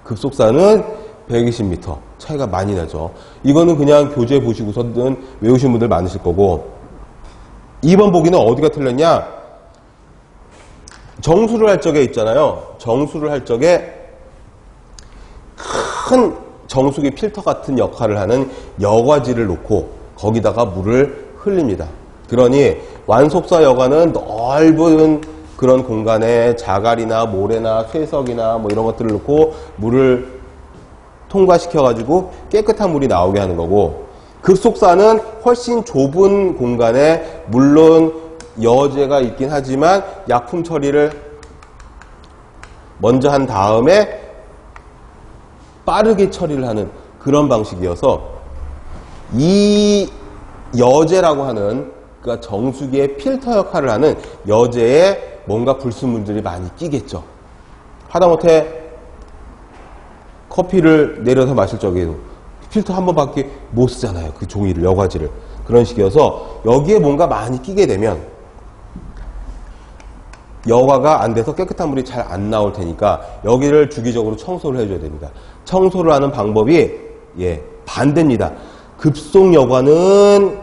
급속사는 120m. 차이가 많이 나죠. 이거는 그냥 교재 보시고서는 외우신 분들 많으실 거고, 2번 보기는 어디가 틀렸냐? 정수를 할 적에 있잖아요. 정수를 할 적에 큰 정수기 필터 같은 역할을 하는 여과지를 놓고 거기다가 물을 흘립니다. 그러니 완속사 여과는 넓은 그런 공간에 자갈이나 모래나 쇠석이나 뭐 이런 것들을 넣고 물을 통과시켜가지고 깨끗한 물이 나오게 하는 거고, 급속사는 훨씬 좁은 공간에 물론 여제가 있긴 하지만 약품 처리를 먼저 한 다음에 빠르게 처리를 하는 그런 방식이어서, 이 여제라고 하는, 그러니까 정수기의 필터 역할을 하는 여제에 뭔가 불순물들이 많이 끼겠죠. 하다못해 커피를 내려서 마실 적에도 필터 한 번밖에 못 쓰잖아요. 그 종이를, 여과지를. 그런 식이어서 여기에 뭔가 많이 끼게 되면 여과가 안 돼서 깨끗한 물이 잘 안 나올 테니까 여기를 주기적으로 청소를 해줘야 됩니다. 청소를 하는 방법이 반대입니다. 급속여과는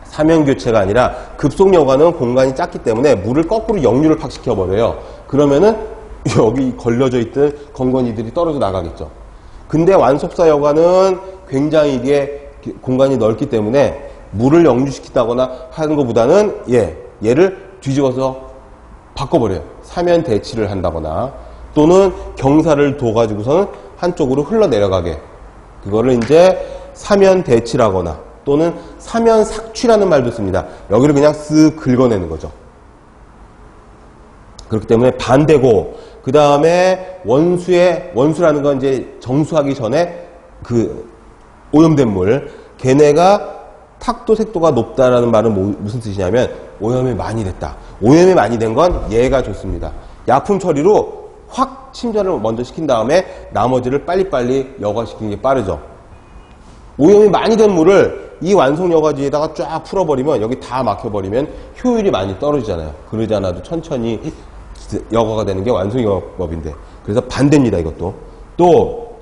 사면교체가 아니라 급속여과는 공간이 작기 때문에 물을 거꾸로 역류를 팍 시켜버려요. 그러면은 여기 걸려져 있던 건건이들이 떨어져 나가겠죠. 근데 완속사 여과는 굉장히 이게 공간이 넓기 때문에 물을 역류시킨다거나 하는 것보다는 얘를 뒤집어서 바꿔버려요. 사면 대치를 한다거나 또는 경사를 둬가지고서는 한쪽으로 흘러내려가게, 그거를 이제 사면 대치라거나 또는 사면 삭취라는 말도 씁니다. 여기를 그냥 쓱 긁어내는 거죠. 그렇기 때문에 반대고, 그 다음에 원수라는 건 이제 정수하기 전에 그 오염된 물, 걔네가 탁도 색도가 높다라는 말은 무슨 뜻이냐면 오염이 많이 됐다. 오염이 많이 된 건 얘가 좋습니다. 약품 처리로 확 침전을 먼저 시킨 다음에 나머지를 빨리빨리 여과시키는 게 빠르죠. 오염이 많이 된 물을 이 완속 여과지에다가 쫙 풀어버리면 여기 다 막혀버리면 효율이 많이 떨어지잖아요. 그러지 않아도 천천히 여과가 되는 게 완속 여과법인데, 그래서 반대입니다. 이것도. 또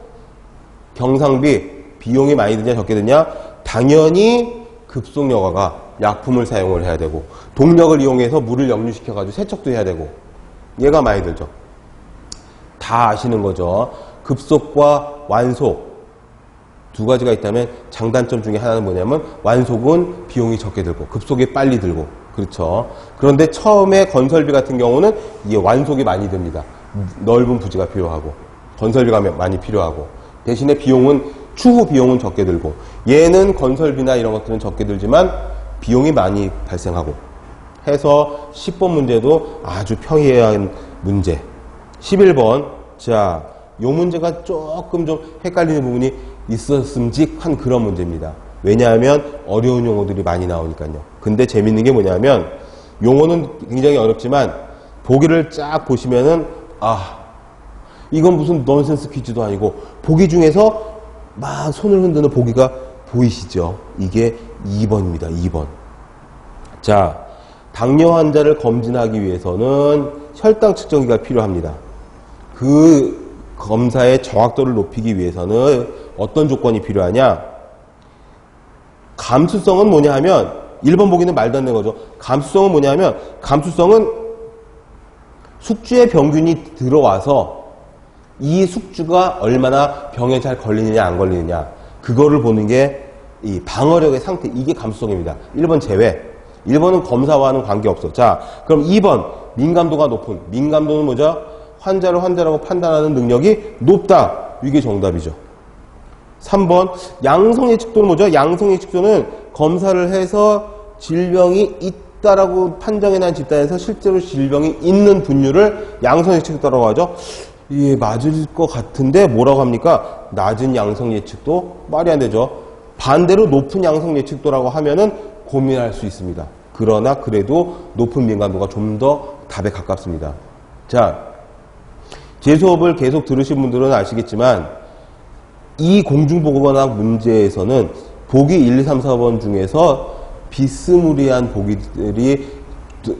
경상비 비용이 많이 드냐 적게 드냐, 당연히 급속 여과가 약품을 사용을 해야 되고 동력을 이용해서 물을 역류시켜가지고 세척도 해야 되고 얘가 많이 들죠. 다 아시는 거죠. 급속과 완속 두 가지가 있다면 장단점 중에 하나는 뭐냐면 완속은 비용이 적게 들고 급속이 빨리 들고, 그렇죠. 그런데 처음에 건설비 같은 경우는 이게 완속이 많이 듭니다. 넓은 부지가 필요하고 건설비가 많이 필요하고, 대신에 추후 비용은 적게 들고, 얘는 건설비나 이런 것들은 적게 들지만 비용이 많이 발생하고 해서 10번 문제도 아주 평이한 문제. 11번, 자, 요 문제가 조금 좀 헷갈리는 부분이 있었음직한 그런 문제입니다. 왜냐하면 어려운 용어들이 많이 나오니까요. 근데 재밌는 게 뭐냐면 용어는 굉장히 어렵지만 보기를 쫙 보시면은 이건 무슨 넌센스 퀴즈도 아니고, 보기 중에서 막 손을 흔드는 보기가 보이시죠? 이게 2번입니다. 2번. 자, 당뇨 환자를 검진하기 위해서는 혈당 측정기가 필요합니다. 그 검사의 정확도를 높이기 위해서는 어떤 조건이 필요하냐? 감수성은 뭐냐 하면 1번 보기는 말도 안 되는 거죠. 감수성은 뭐냐 하면, 감수성은 숙주의 병균이 들어와서 이 숙주가 얼마나 병에 잘 걸리느냐 안 걸리느냐, 그거를 보는 게 이 방어력의 상태, 이게 감수성입니다. 1번 제외. 1번은 검사와는 관계없어. 자, 그럼 2번 민감도가 높은, 민감도는 뭐죠? 환자를 환자라고 판단하는 능력이 높다. 이게 정답이죠. 3번 양성 예측도는 뭐죠? 양성 예측도는 검사를 해서 질병이 있다라고 판정해 난 집단에서 실제로 질병이 있는 분류를 양성 예측도라고 하죠. 이게 맞을 것 같은데 뭐라고 합니까? 낮은 양성 예측도? 말이 안 되죠. 반대로 높은 양성 예측도라고 하면은 고민할 수 있습니다. 그러나 그래도 높은 민감도가 좀 더 답에 가깝습니다. 자, 제 수업을 계속 들으신 분들은 아시겠지만 이 공중보건학 문제에서는 보기 1, 2, 3, 4번 중에서 비스무리한 보기들이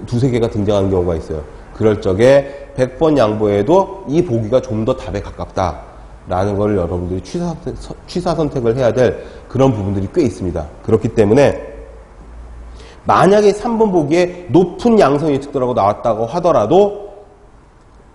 두세 개가 등장하는 경우가 있어요. 그럴 적에 100번 양보해도 이 보기가 좀 더 답에 가깝다라는 걸 여러분들이 취사 선택을 해야 될 그런 부분들이 꽤 있습니다. 그렇기 때문에 만약에 3번 보기에 높은 양성 예측도라고 나왔다고 하더라도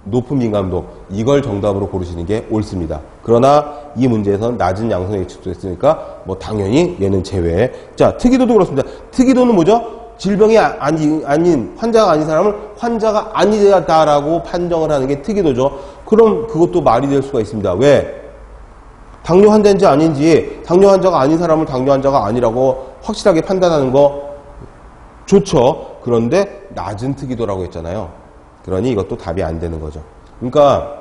높은 민감도, 이걸 정답으로 고르시는 게 옳습니다. 그러나 이 문제에서는 낮은 양성 예측도 했으니까 뭐 당연히 얘는 제외. 자, 특이도도 그렇습니다. 특이도는 뭐죠? 질병이 아닌, 환자가 아닌 사람을 환자가 아니다라고 판정을 하는 게 특이도죠. 그럼 그것도 말이 될 수가 있습니다. 왜? 당뇨 환자인지 아닌지, 당뇨 환자가 아닌 사람을 당뇨 환자가 아니라고 확실하게 판단하는 거 좋죠. 그런데 낮은 특이도라고 했잖아요. 그러니 이것도 답이 안 되는 거죠. 그러니까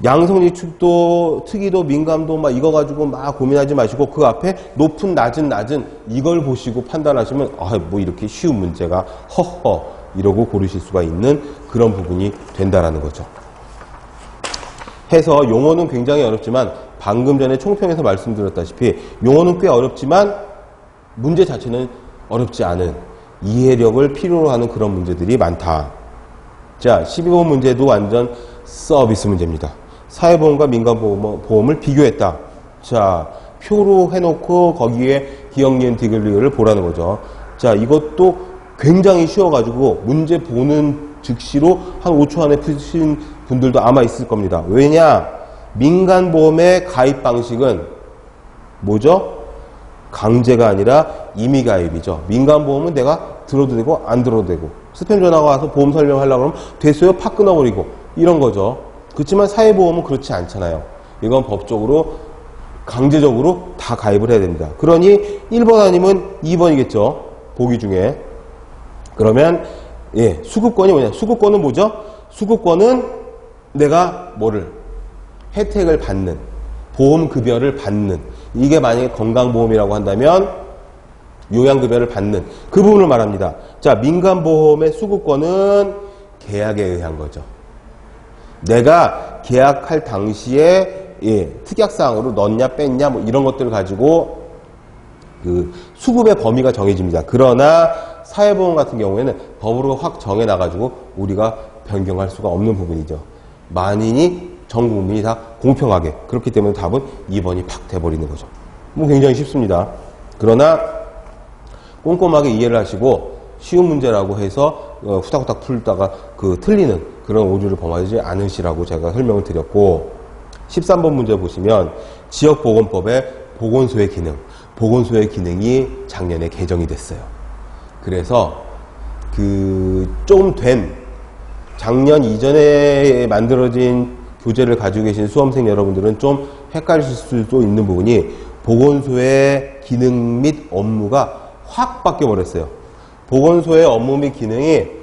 양성 예측도, 특이도, 민감도 막 이거 가지고 막 고민하지 마시고 그 앞에 높은, 낮은 이걸 보시고 판단하시면 뭐 이렇게 쉬운 문제가 허허 이러고 고르실 수가 있는 그런 부분이 된다라는 거죠. 해서 용어는 굉장히 어렵지만 방금 전에 총평에서 말씀드렸다시피 용어는 꽤 어렵지만 문제 자체는 어렵지 않은 이해력을 필요로 하는 그런 문제들이 많다. 자, 12번 문제도 완전 서비스 문제입니다. 사회보험과 민간보험을 비교했다. 자, 표로 해놓고 거기에 기억, 니은, 디귿을 보라는 거죠. 자, 이것도 굉장히 쉬워가지고 문제 보는 즉시로 한 5초 안에 푸신 분들도 아마 있을 겁니다. 왜냐? 민간보험의 가입 방식은 뭐죠? 강제가 아니라 임의가입이죠. 민간보험은 내가 들어도 되고 안 들어도 되고, 스팸 전화가 와서 보험 설명하려고 하면 됐어요? 팍 끊어버리고 이런 거죠. 그렇지만 사회보험은 그렇지 않잖아요. 이건 법적으로 강제적으로 다 가입을 해야 됩니다. 그러니 1번 아니면 2번이겠죠. 보기 중에. 그러면 예, 수급권이 뭐냐? 수급권은 뭐죠? 수급권은 내가 뭐를 혜택을 받는, 보험급여를 받는, 이게 만약에 건강보험이라고 한다면 요양급여를 받는 그 부분을 말합니다. 자, 민간보험의 수급권은 계약에 의한 거죠. 내가 계약할 당시에 예, 특약사항으로 넣냐 뺐냐 뭐 이런 것들을 가지고 그 수급의 범위가 정해집니다. 그러나 사회보험 같은 경우에는 법으로 확 정해놔가지고 우리가 변경할 수가 없는 부분이죠. 만인이 전 국민이 다 공평하게. 그렇기 때문에 답은 2번이 팍 돼버리는 거죠. 뭐 굉장히 쉽습니다. 그러나 꼼꼼하게 이해를 하시고 쉬운 문제라고 해서 후닥후닥 풀다가 그 틀리는 그런 오류를 범하지 않으시라고 제가 설명을 드렸고, 13번 문제 보시면 지역보건법의 보건소의 기능, 보건소의 기능이 작년에 개정이 됐어요. 그래서 그 좀 된 작년 이전에 만들어진 교재를 가지고 계신 수험생 여러분들은 좀 헷갈리실 수도 있는 부분이 보건소의 기능 및 업무가 확 바뀌어 버렸어요. 보건소의 업무 및 기능이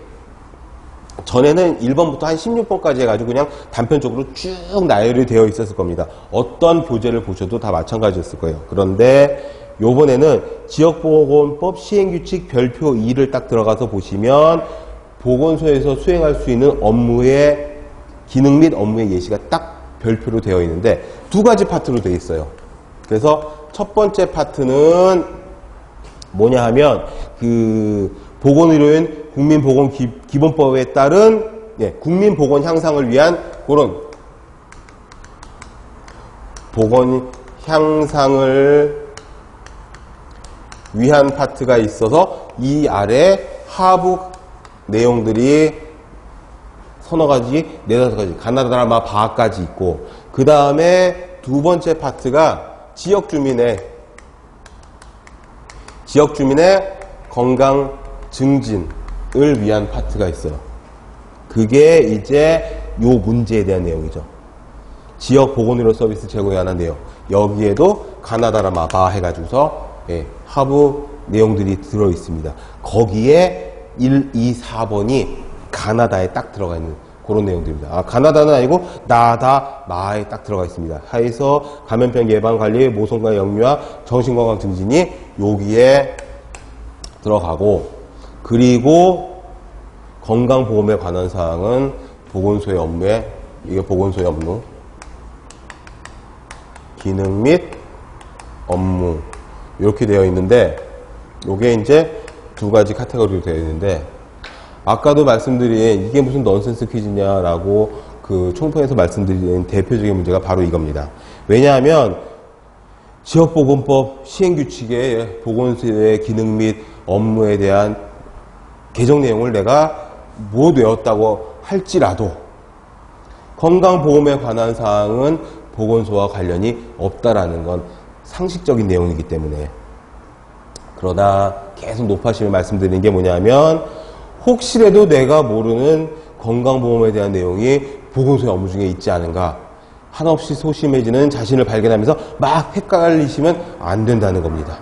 전에는 1번부터 한 16번까지 해가지고 그냥 단편적으로 쭉 나열이 되어 있었을 겁니다. 어떤 교재를 보셔도 다 마찬가지였을 거예요. 그런데 요번에는 지역보건법 시행규칙 별표 2를 딱 들어가서 보시면 보건소에서 수행할 수 있는 업무의 기능 및 업무의 예시가 딱 별표로 되어 있는데 두 가지 파트로 되어 있어요. 그래서 첫 번째 파트는 뭐냐 하면 그 보건의료인 국민보건기본법에 따른 예, 국민보건 향상을 위한 그런 보건 향상을 위한 파트가 있어서 이 아래 하부 내용들이 서너 가지, 네다섯 가지, 가나다라 바까지 있고, 그 다음에 두 번째 파트가 지역 주민의 건강 증진을 위한 파트가 있어요. 그게 이제 요 문제에 대한 내용이죠. 지역 보건의료 서비스 제공에 관한 내용. 여기에도 가나다라 바 해가지고서 예, 하부 내용들이 들어 있습니다. 거기에 1, 2, 4번이 가나다에 딱 들어가 있는 그런 내용들입니다. 아, 가나다는 아니고 나다 마에 딱 들어가 있습니다. 하에서 감염병 예방 관리, 모성과 영유아, 정신건강 증진이 여기에 들어가고, 그리고 건강보험에 관한 사항은 보건소의 업무에, 이게 보건소의 업무, 기능 및 업무 이렇게 되어 있는데, 요게 이제 두 가지 카테고리로 되어 있는데, 아까도 말씀드린 이게 무슨 넌센스 퀴즈냐라고 그 총평에서 말씀드린 대표적인 문제가 바로 이겁니다. 왜냐하면 지역보건법 시행규칙의 보건소의 기능 및 업무에 대한 개정 내용을 내가 못 외웠다고 할지라도 건강보험에 관한 사항은 보건소와 관련이 없다라는 건 상식적인 내용이기 때문에. 그러나 계속 높아시면 말씀드리는 게 뭐냐면, 혹시라도 내가 모르는 건강보험에 대한 내용이 보건소의 업무 중에 있지 않은가, 한없이 소심해지는 자신을 발견하면서 막 헷갈리시면 안 된다는 겁니다.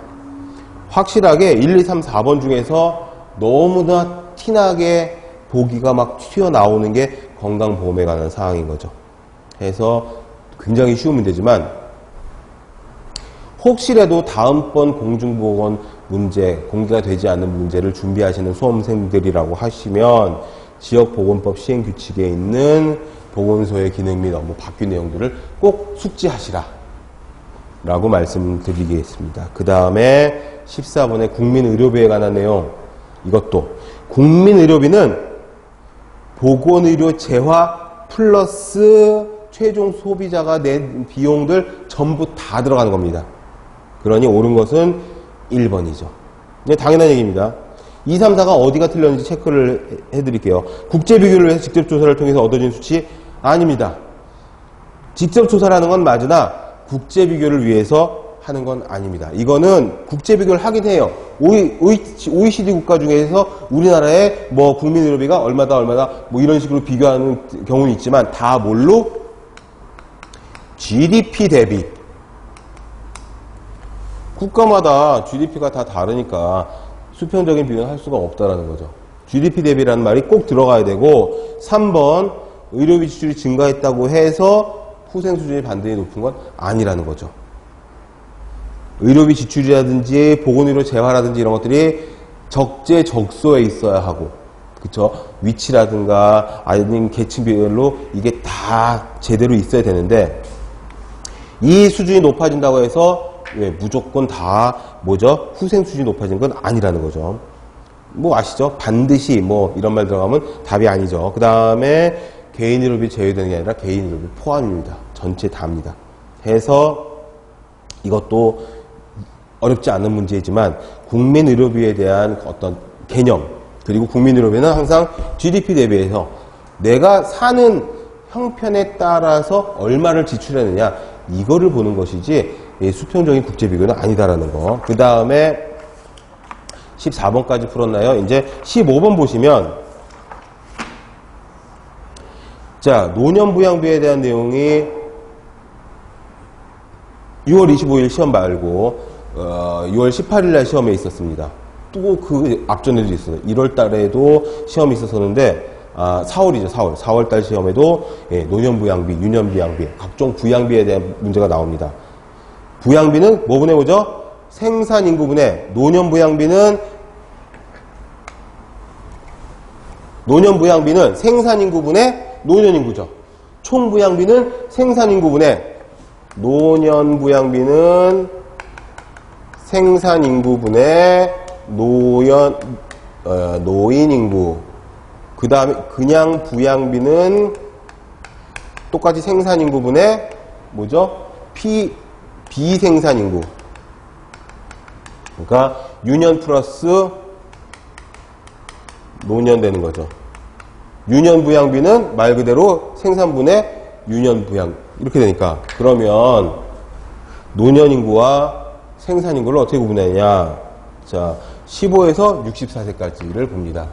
확실하게 1, 2, 3, 4번 중에서 너무나 티나게 보기가 막 튀어나오는 게 건강보험에 관한 사항인 거죠. 그래서 굉장히 쉬운 문제지만, 혹시라도 다음번 공중보건 문제, 공개가 되지 않는 문제를 준비하시는 수험생들이라고 하시면 지역보건법 시행규칙에 있는 보건소의 기능 및 업무 바뀐 내용들을 꼭 숙지하시라 라고 말씀드리겠습니다. 그 다음에 14번의 국민의료비에 관한 내용, 이것도 국민의료비는 보건의료 재화 플러스 최종 소비자가 낸 비용들 전부 다 들어가는 겁니다. 그러니 옳은 것은 1번이죠. 당연한 얘기입니다. 2, 3, 4가 어디가 틀렸는지 체크를 해드릴게요. 국제 비교를 위해서 직접 조사를 통해서 얻어진 수치 아닙니다. 직접 조사를 하는 건 맞으나 국제 비교를 위해서 하는 건 아닙니다. 이거는 국제 비교를 하긴 해요. OECD 국가 중에서 우리나라의 뭐 국민의료비가 얼마다 뭐 이런 식으로 비교하는 경우는 있지만 다 뭘로? GDP 대비. 국가마다 GDP가 다 다르니까 수평적인 비교는 할 수가 없다라는 거죠. GDP 대비라는 말이 꼭 들어가야 되고 3번 의료비 지출이 증가했다고 해서 후생 수준이 반드시 높은 건 아니라는 거죠. 의료비 지출이라든지 보건의료 재화라든지 이런 것들이 적재적소에 있어야 하고, 그쵸? 위치라든가 아니면 계층별로 이게 다 제대로 있어야 되는데, 이 수준이 높아진다고 해서 왜 무조건 다 뭐죠? 후생 수준이 높아진 건 아니라는 거죠. 뭐 아시죠? 반드시 뭐 이런 말 들어가면 답이 아니죠. 그 다음에 개인의료비 제외되는 게 아니라 개인의료비 포함입니다. 전체 다입니다. 해서 이것도 어렵지 않은 문제이지만 국민의료비에 대한 어떤 개념, 그리고 국민의료비는 항상 GDP 대비해서 내가 사는 형편에 따라서 얼마를 지출했느냐, 이거를 보는 것이지 수평적인 국제비교는 아니다라는 거. 그 다음에 14번까지 풀었나요? 이제 15번 보시면, 자, 노년부양비에 대한 내용이 6월 25일 시험 말고 6월 18일 날 시험에 있었습니다. 또 그 앞전에도 있어요. 1월 달에도 시험이 있었었는데, 4월이죠, 4월 달 시험에도 노년부양비, 유년부양비, 각종 부양비에 대한 문제가 나옵니다. 부양비는 뭐 분해보죠? 생산인구분해. 노년부양비는 생산인구분해 노년인구죠. 총부양비는 생산인구분해 노년부양비는 생산인구분해 노인인구. 그 다음에 그냥 부양비는 똑같이 생산인구분해 뭐죠? 비생산인구. 그러니까 유년 플러스 노년 되는 거죠. 유년부양비는 말 그대로 생산분해 유년부양 이렇게 되니까, 그러면 노년인구와 생산인구를 어떻게 구분하냐. 자, 15에서 64세까지를 봅니다.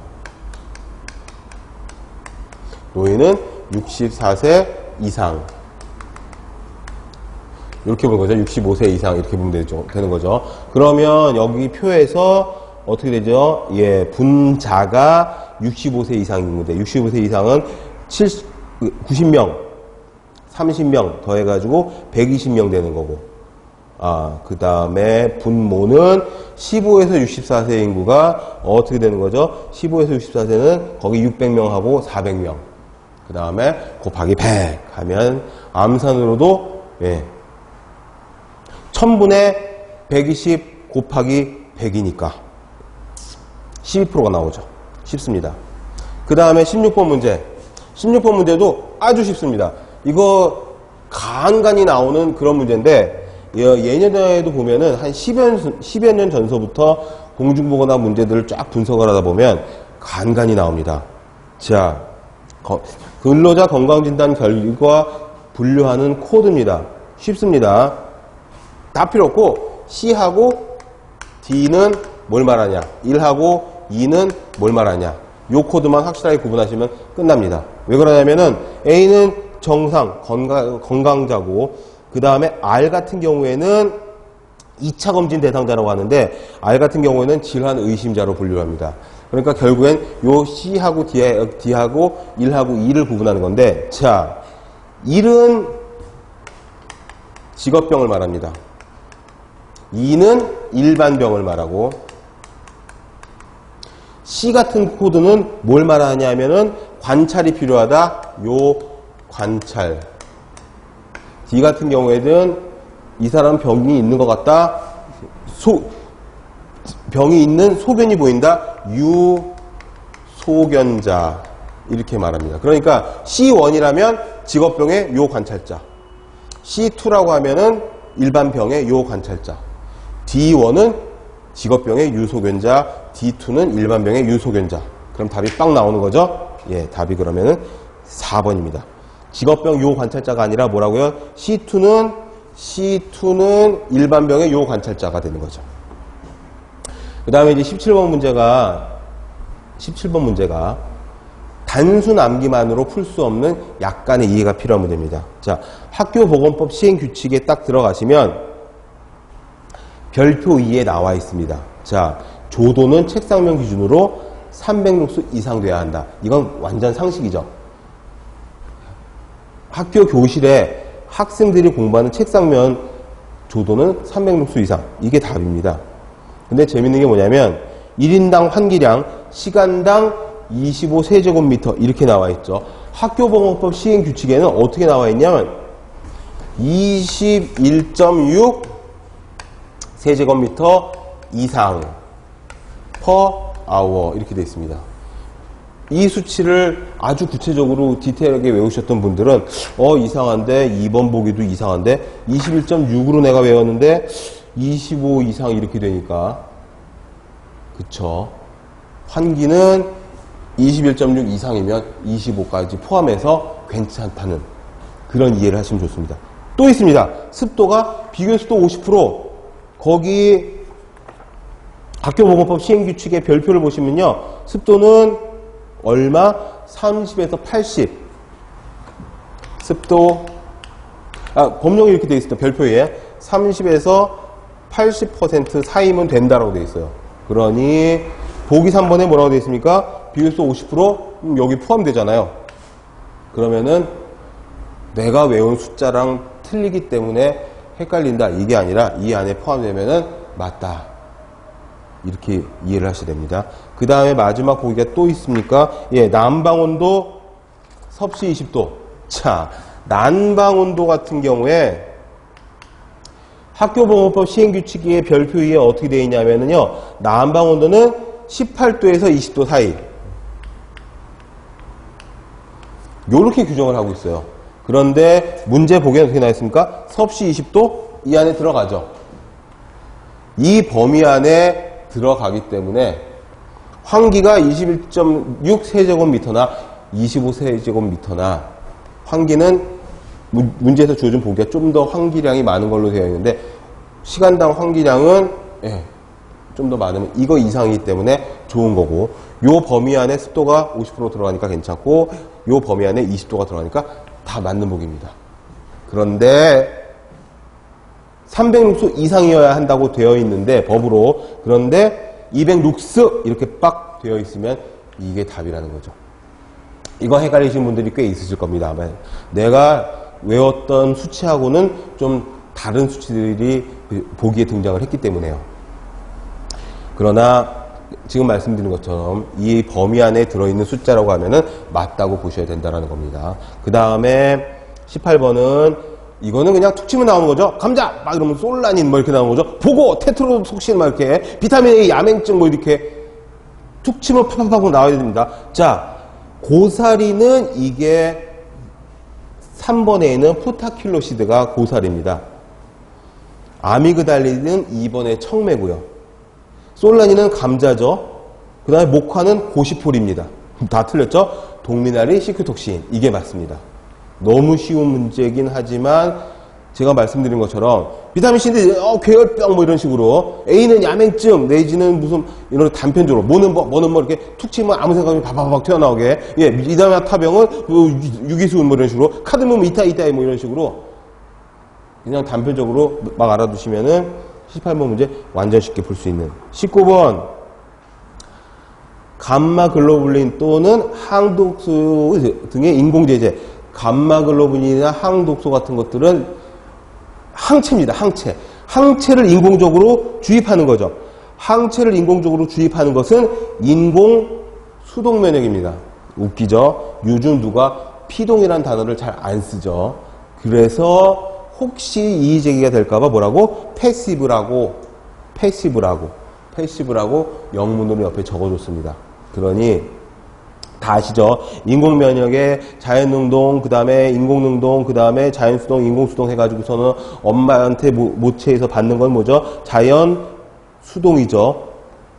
노인은 64세 이상. 이렇게 보는 거죠. 65세 이상 이렇게 보면 되는 거죠. 그러면 여기 표에서 어떻게 되죠? 예, 분자가 65세 이상인데 65세 이상은 90명, 30명 더해가지고 120명 되는 거고, 그 다음에 분모는 15에서 64세 인구가 어떻게 되는 거죠? 15에서 64세는 거기 600명하고 400명. 그 다음에 곱하기 100 하면 암산으로도 1000분의 120 곱하기 100이니까 12%가 나오죠. 쉽습니다. 그 다음에 16번 문제. 16번 문제도 아주 쉽습니다. 이거 간간히 나오는 그런 문제인데, 예년에도 보면은 한 10여 년 전서부터 공중보건학 문제들을 쫙 분석을 하다 보면 간간히 나옵니다. 자, 근로자 건강진단 결과 분류하는 코드입니다. 쉽습니다. 다 필요 없고, C하고 D는 뭘 말하냐, 1하고 2는 뭘 말하냐, 요 코드만 확실하게 구분하시면 끝납니다. 왜 그러냐면은 A는 정상, 건강자고, 그 다음에 R 같은 경우에는 2차 검진 대상자라고 하는데, R 같은 경우에는 질환 의심자로 분류를 합니다. 그러니까 결국엔 요 C하고 D하고 1하고 2를 구분하는 건데, 자, 1은 직업병을 말합니다. 2는 일반병을 말하고, C 같은 코드는 뭘 말하냐 하면은 관찰이 필요하다. 요 관찰. D 같은 경우에는 이 사람 병이 있는 것 같다. 병이 있는 소견이 보인다. 유소견자 이렇게 말합니다. 그러니까 C1이라면 직업병의 요 관찰자, C2라고 하면은 일반 병의 요 관찰자, D1은 직업병의 유소견자, D2는 일반 병의 유소견자. 그럼 답이 빵 나오는 거죠? 예, 답이 그러면은 4번입니다. 직업병 요 관찰자가 아니라 뭐라고요? C2는 일반 병의 요 관찰자가 되는 거죠. 그 다음에 이제 17번 문제가 단순 암기만으로 풀 수 없는 약간의 이해가 필요한 문제입니다. 자, 학교보건법 시행규칙에 딱 들어가시면 별표 2에 나와 있습니다. 자, 조도는 책상면 기준으로 300룩스 이상 돼야 한다. 이건 완전 상식이죠. 학교 교실에 학생들이 공부하는 책상면 조도는 300룩스 이상. 이게 답입니다. 근데 재밌는 게 뭐냐면 1인당 환기량 시간당 25세제곱미터 이렇게 나와 있죠. 학교보건법 시행규칙에는 어떻게 나와 있냐면 21.6 세제곱미터 이상 per hour 이렇게 되어 있습니다. 이 수치를 아주 구체적으로 디테일하게 외우셨던 분들은 이상한데 2번 보기도 이상한데 21.6으로 내가 외웠는데 25 이상 이렇게 되니까 그쵸. 환기는 21.6 이상이면 25까지 포함해서 괜찮다는 그런 이해를 하시면 좋습니다. 또 있습니다. 습도가 비교습도 50%. 거기 학교보건법 시행규칙의 별표를 보시면요. 습도는 얼마? 30에서 80. 습도 법령이 이렇게 되어 있습니다. 별표에 30에서 80% 사이면 된다라고 되어 있어요. 그러니 보기 3번에 뭐라고 되어 있습니까? 비교습도 50% 여기 포함되잖아요. 그러면은 내가 외운 숫자랑 틀리기 때문에 헷갈린다 이게 아니라 이 안에 포함되면은 맞다 이렇게 이해를 하셔야 됩니다. 그 다음에 마지막 보기가 또 있습니까? 예, 난방온도 섭씨 20도. 자, 난방온도 같은 경우에 학교보건법 시행규칙의 별표 위에 어떻게 되어 있냐면요. 난방온도는 18도에서 20도 사이. 요렇게 규정을 하고 있어요. 그런데 문제 보기에는 어떻게 나와 있습니까? 섭씨 20도 이 안에 들어가죠. 이 범위 안에 들어가기 때문에 환기가 21.6 세제곱미터나 25세제곱미터나 환기는 문제에서 주어진 보기가 좀 더 환기량이 많은 걸로 되어 있는데 시간당 환기량은 좀 더 많으면 이거 이상이기 때문에 좋은 거고 요 범위 안에 습도가 50% 들어가니까 괜찮고 요 범위 안에 20도가 들어가니까 다 맞는 보기입니다. 그런데 300룩스 이상이어야 한다고 되어 있는데 법으로 그런데 200룩스 이렇게 빡 되어 있으면 이게 답이라는 거죠. 이거 헷갈리시는 분들이 꽤 있으실 겁니다. 아마 내가 외웠던 수치하고는 좀 다른 수치들이 보기에 등장을 했기 때문에요. 그러나 지금 말씀드린 것처럼 이 범위 안에 들어있는 숫자라고 하면은 맞다고 보셔야 된다는 겁니다. 그 다음에 18번은 이거는 그냥 툭 치면 나오는 거죠. 감자! 막 이러면 솔라닌 뭐 이렇게 나오는 거죠. 보고! 테트로톡신 막 이렇게 비타민 A 야맹증 뭐 이렇게 툭 치면 팍팍팍 나와야 됩니다. 자, 고사리는 이게 3번에 있는 포타킬로시드가 고사리입니다. 아미그달린은 2번에 청매고요. 솔라닌은 감자죠. 그 다음에 목화는 고시폴입니다. 다 틀렸죠? 동미나리 시큐톡신 이게 맞습니다. 너무 쉬운 문제긴 하지만 제가 말씀드린 것처럼 비타민C인데 괴혈병 뭐 이런 식으로 A는 야맹증 내지는 무슨 이런 단편적으로 뭐는 뭐 이렇게 툭 치면 아무 생각이 바바박 튀어나오게 이다메타병은 유기수은 뭐 이런 식으로 카드뮴 이타이 뭐 이런 식으로 그냥 단편적으로 막 알아두시면은 18번 문제 완전 쉽게 풀 수 있는 19번 감마글로불린 또는 항독소 등의 인공제제 감마글로불린이나 항독소 같은 것들은 항체입니다. 항체를 인공적으로 주입하는 거죠. 항체를 인공적으로 주입하는 것은 인공 수동면역입니다. 웃기죠? 요즘 누가 피동이라는 단어를 잘 안 쓰죠. 그래서 혹시 이의제기가 될까봐 뭐라고? 패시브라고 패시브라고 영문으로 옆에 적어줬습니다. 그러니 다 아시죠? 인공면역에 자연능동, 그 다음에 인공능동, 그 다음에 자연수동, 인공수동 해가지고서는 엄마한테 모체에서 받는 건 뭐죠? 자연수동이죠.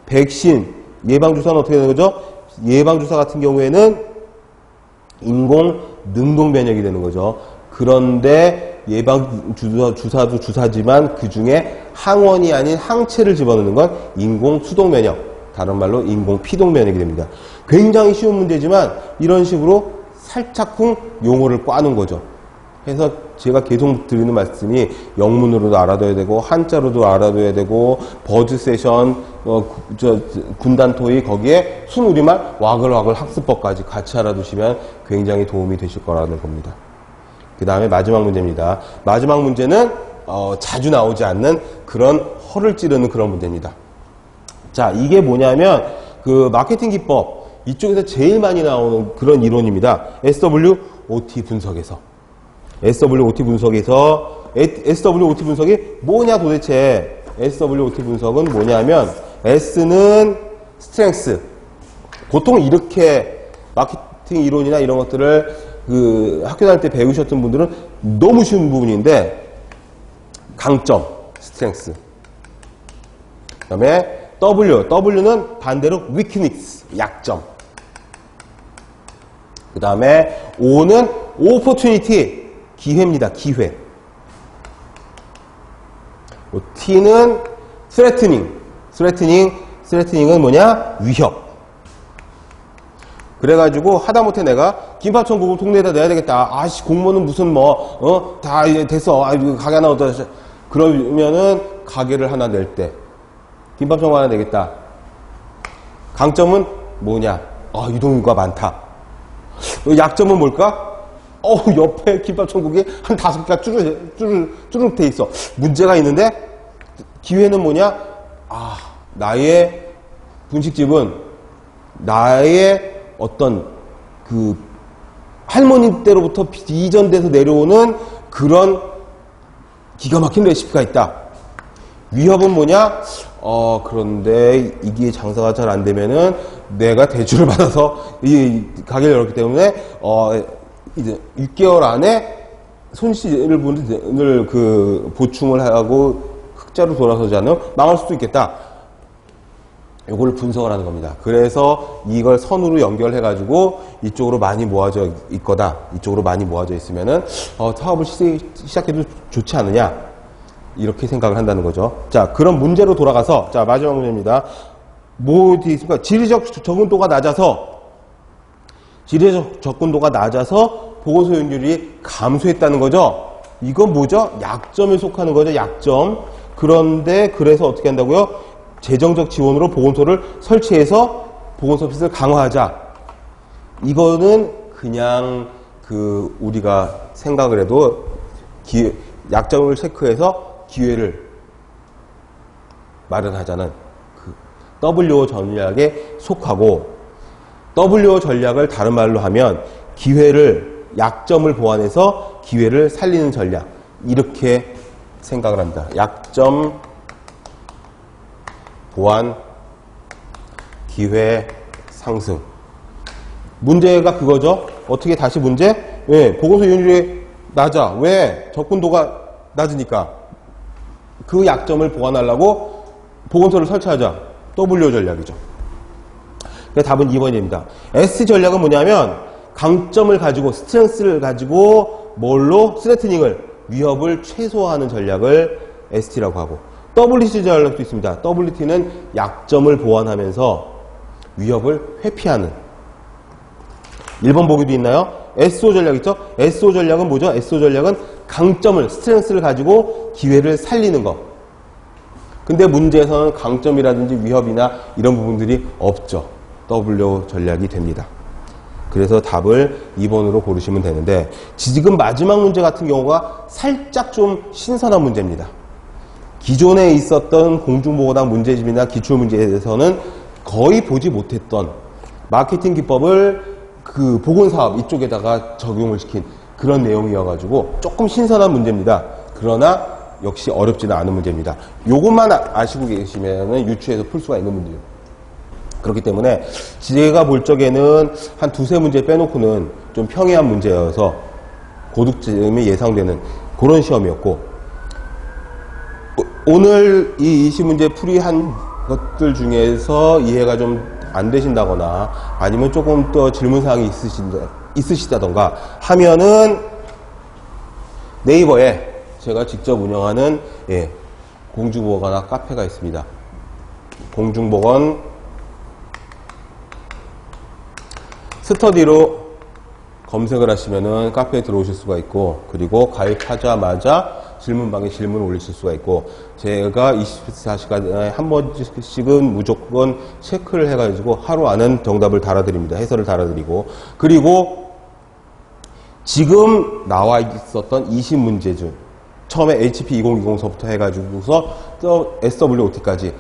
백신, 예방주사는 어떻게 되는 거죠? 예방주사 같은 경우에는 인공능동면역이 되는 거죠. 그런데 예방주사도 주사지만 그 중에 항원이 아닌 항체를 집어넣는 건 인공수동면역. 다른 말로 인공피동면역이 됩니다. 굉장히 쉬운 문제지만 이런 식으로 살짝쿵 용어를 꽈는 거죠. 그래서 제가 계속 드리는 말씀이 영문으로도 알아둬야 되고 한자로도 알아둬야 되고 버즈 세션, 군단 토의 거기에 순우리말 와글와글 학습법까지 같이 알아두시면 굉장히 도움이 되실 거라는 겁니다. 그 다음에 마지막 문제입니다. 마지막 문제는 자주 나오지 않는 그런 허를 찌르는 그런 문제입니다. 자, 이게 뭐냐면 그 마케팅 기법 이쪽에서 제일 많이 나오는 그런 이론입니다. SWOT 분석에서 SWOT 분석이 뭐냐 도대체. SWOT 분석은 뭐냐면 S는 스트렝스. 보통 이렇게 마케팅 이론이나 이런 것들을 그 학교 다닐 때 배우셨던 분들은 너무 쉬운 부분인데 강점, 스트렝스. 그 다음에 W는 반대로 weakness, 약점. 그 다음에 O는 opportunity, 기회입니다. 기회. T는 threatening은 뭐냐? 위협. 그래가지고 하다못해 내가 김밥천국을 동네에다 내야 되겠다. 아씨 공무원은 무슨 다 이제 됐어. 가게 하나 얻어. 그러면은 가게를 하나 낼 때 김밥천국 하나 내겠다. 강점은 뭐냐? 유동인구가 많다. 약점은 뭘까? 옆에 김밥천국이 한 5개가 쭈르륵 돼 있어. 문제가 있는데 기회는 뭐냐? 나의 분식집은 나의 어떤 그 할머니 때로부터 이전돼서 내려오는 그런 기가 막힌 레시피가 있다. 위협은 뭐냐? 그런데 이게 장사가 잘 안 되면은 내가 대출을 받아서 이 가게를 열었기 때문에 이제 6개월 안에 손실을 보충을 하고 흑자로 돌아서지 않으면 망할 수도 있겠다. 요걸 분석을 하는 겁니다. 그래서 이걸 선으로 연결해 가지고 이쪽으로 많이 모아져 있거나 이쪽으로 많이 모아져 있으면은 사업을 시작해도 좋지 않느냐. 이렇게 생각을 한다는 거죠. 자, 그럼 문제로 돌아가서, 자, 마지막 문제입니다. 뭐 어디 있습니까? 지리적 접근도가 낮아서 보건 소용률이 감소했다는 거죠. 이건 뭐죠? 약점에 속하는 거죠. 약점. 그런데 그래서 어떻게 한다고요? 재정적 지원으로 보건소를 설치해서 보건 서비스를 강화하자. 이거는 그냥 우리가 생각을 해도 약점을 체크해서 기회를 마련하자는 WO 전략에 속하고, WO 전략을 다른 말로 하면 약점을 보완해서 기회를 살리는 전략. 이렇게 생각을 합니다. 약점 보완 기회 상승. 문제가 그거죠. 어떻게 다시 문제? 왜? 보건소 이용률이 낮아. 왜? 접근도가 낮으니까. 그 약점을 보완하려고 보건소를 설치하자. W 전략이죠. 그래서 답은 2번입니다. S 전략은 뭐냐면 강점을 가지고 스트렝스를 가지고 스레트닝을 위협을 최소화하는 전략을 ST라고 하고, WT 전략도 있습니다. WT는 약점을 보완하면서 위협을 회피하는. 1번 보기도 있나요? SO 전략 있죠? SO 전략은 뭐죠? SO 전략은 강점을, 스트렝스를 가지고 기회를 살리는 것. 근데 문제에서는 강점이라든지 위협이나 이런 부분들이 없죠. W 전략이 됩니다. 그래서 답을 2번으로 고르시면 되는데, 지금 마지막 문제 같은 경우가 살짝 좀 신선한 문제입니다. 기존에 있었던 공중보건학 문제집이나 기출문제에 대해서는 거의 보지 못했던 마케팅 기법을 보건사업 이쪽에다가 적용을 시킨 그런 내용이어가지고 조금 신선한 문제입니다. 그러나 역시 어렵지는 않은 문제입니다. 요것만 아시고 계시면 유추해서 풀 수가 있는 문제예요. 그렇기 때문에 제가 볼 적에는 한 두세 문제 빼놓고는 좀 평이한 문제여서 고득점이 예상되는 그런 시험이었고, 오늘 이 20문제 풀이한 것들 중에서 이해가 좀 안 되신다거나 아니면 조금 더 질문사항이 있으시다던가 하면은 네이버에 제가 직접 운영하는 공중보건학 카페가 있습니다. 공중보건 스터디로 검색을 하시면은 카페에 들어오실 수가 있고, 그리고 가입하자마자 질문방에 질문을 올리실 수가 있고, 제가 24시간에 한 번씩은 무조건 체크를 해가지고 하루 안은 정답을 달아드립니다. 해설을 달아드리고, 그리고 지금 나와 있었던 20문제 중 처음에 HP 2020서부터 해가지고서 또 SWOT까지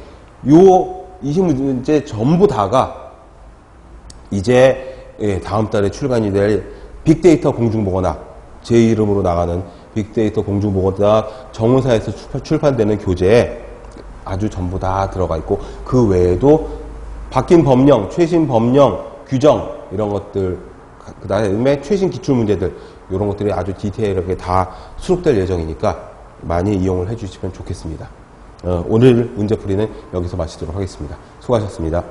요 20문제 전부 다가 이제 다음 달에 출간이 될 빅데이터 공중보건학, 제 이름으로 나가는 빅데이터 공중보건학 정원사에서 출판되는 교재에 아주 전부 다 들어가 있고, 그 외에도 바뀐 법령, 최신 법령, 규정 이런 것들, 그 다음에 최신 기출문제들 이런 것들이 아주 디테일하게 다 수록될 예정이니까 많이 이용을 해주시면 좋겠습니다. 오늘 문제풀이는 여기서 마치도록 하겠습니다. 수고하셨습니다.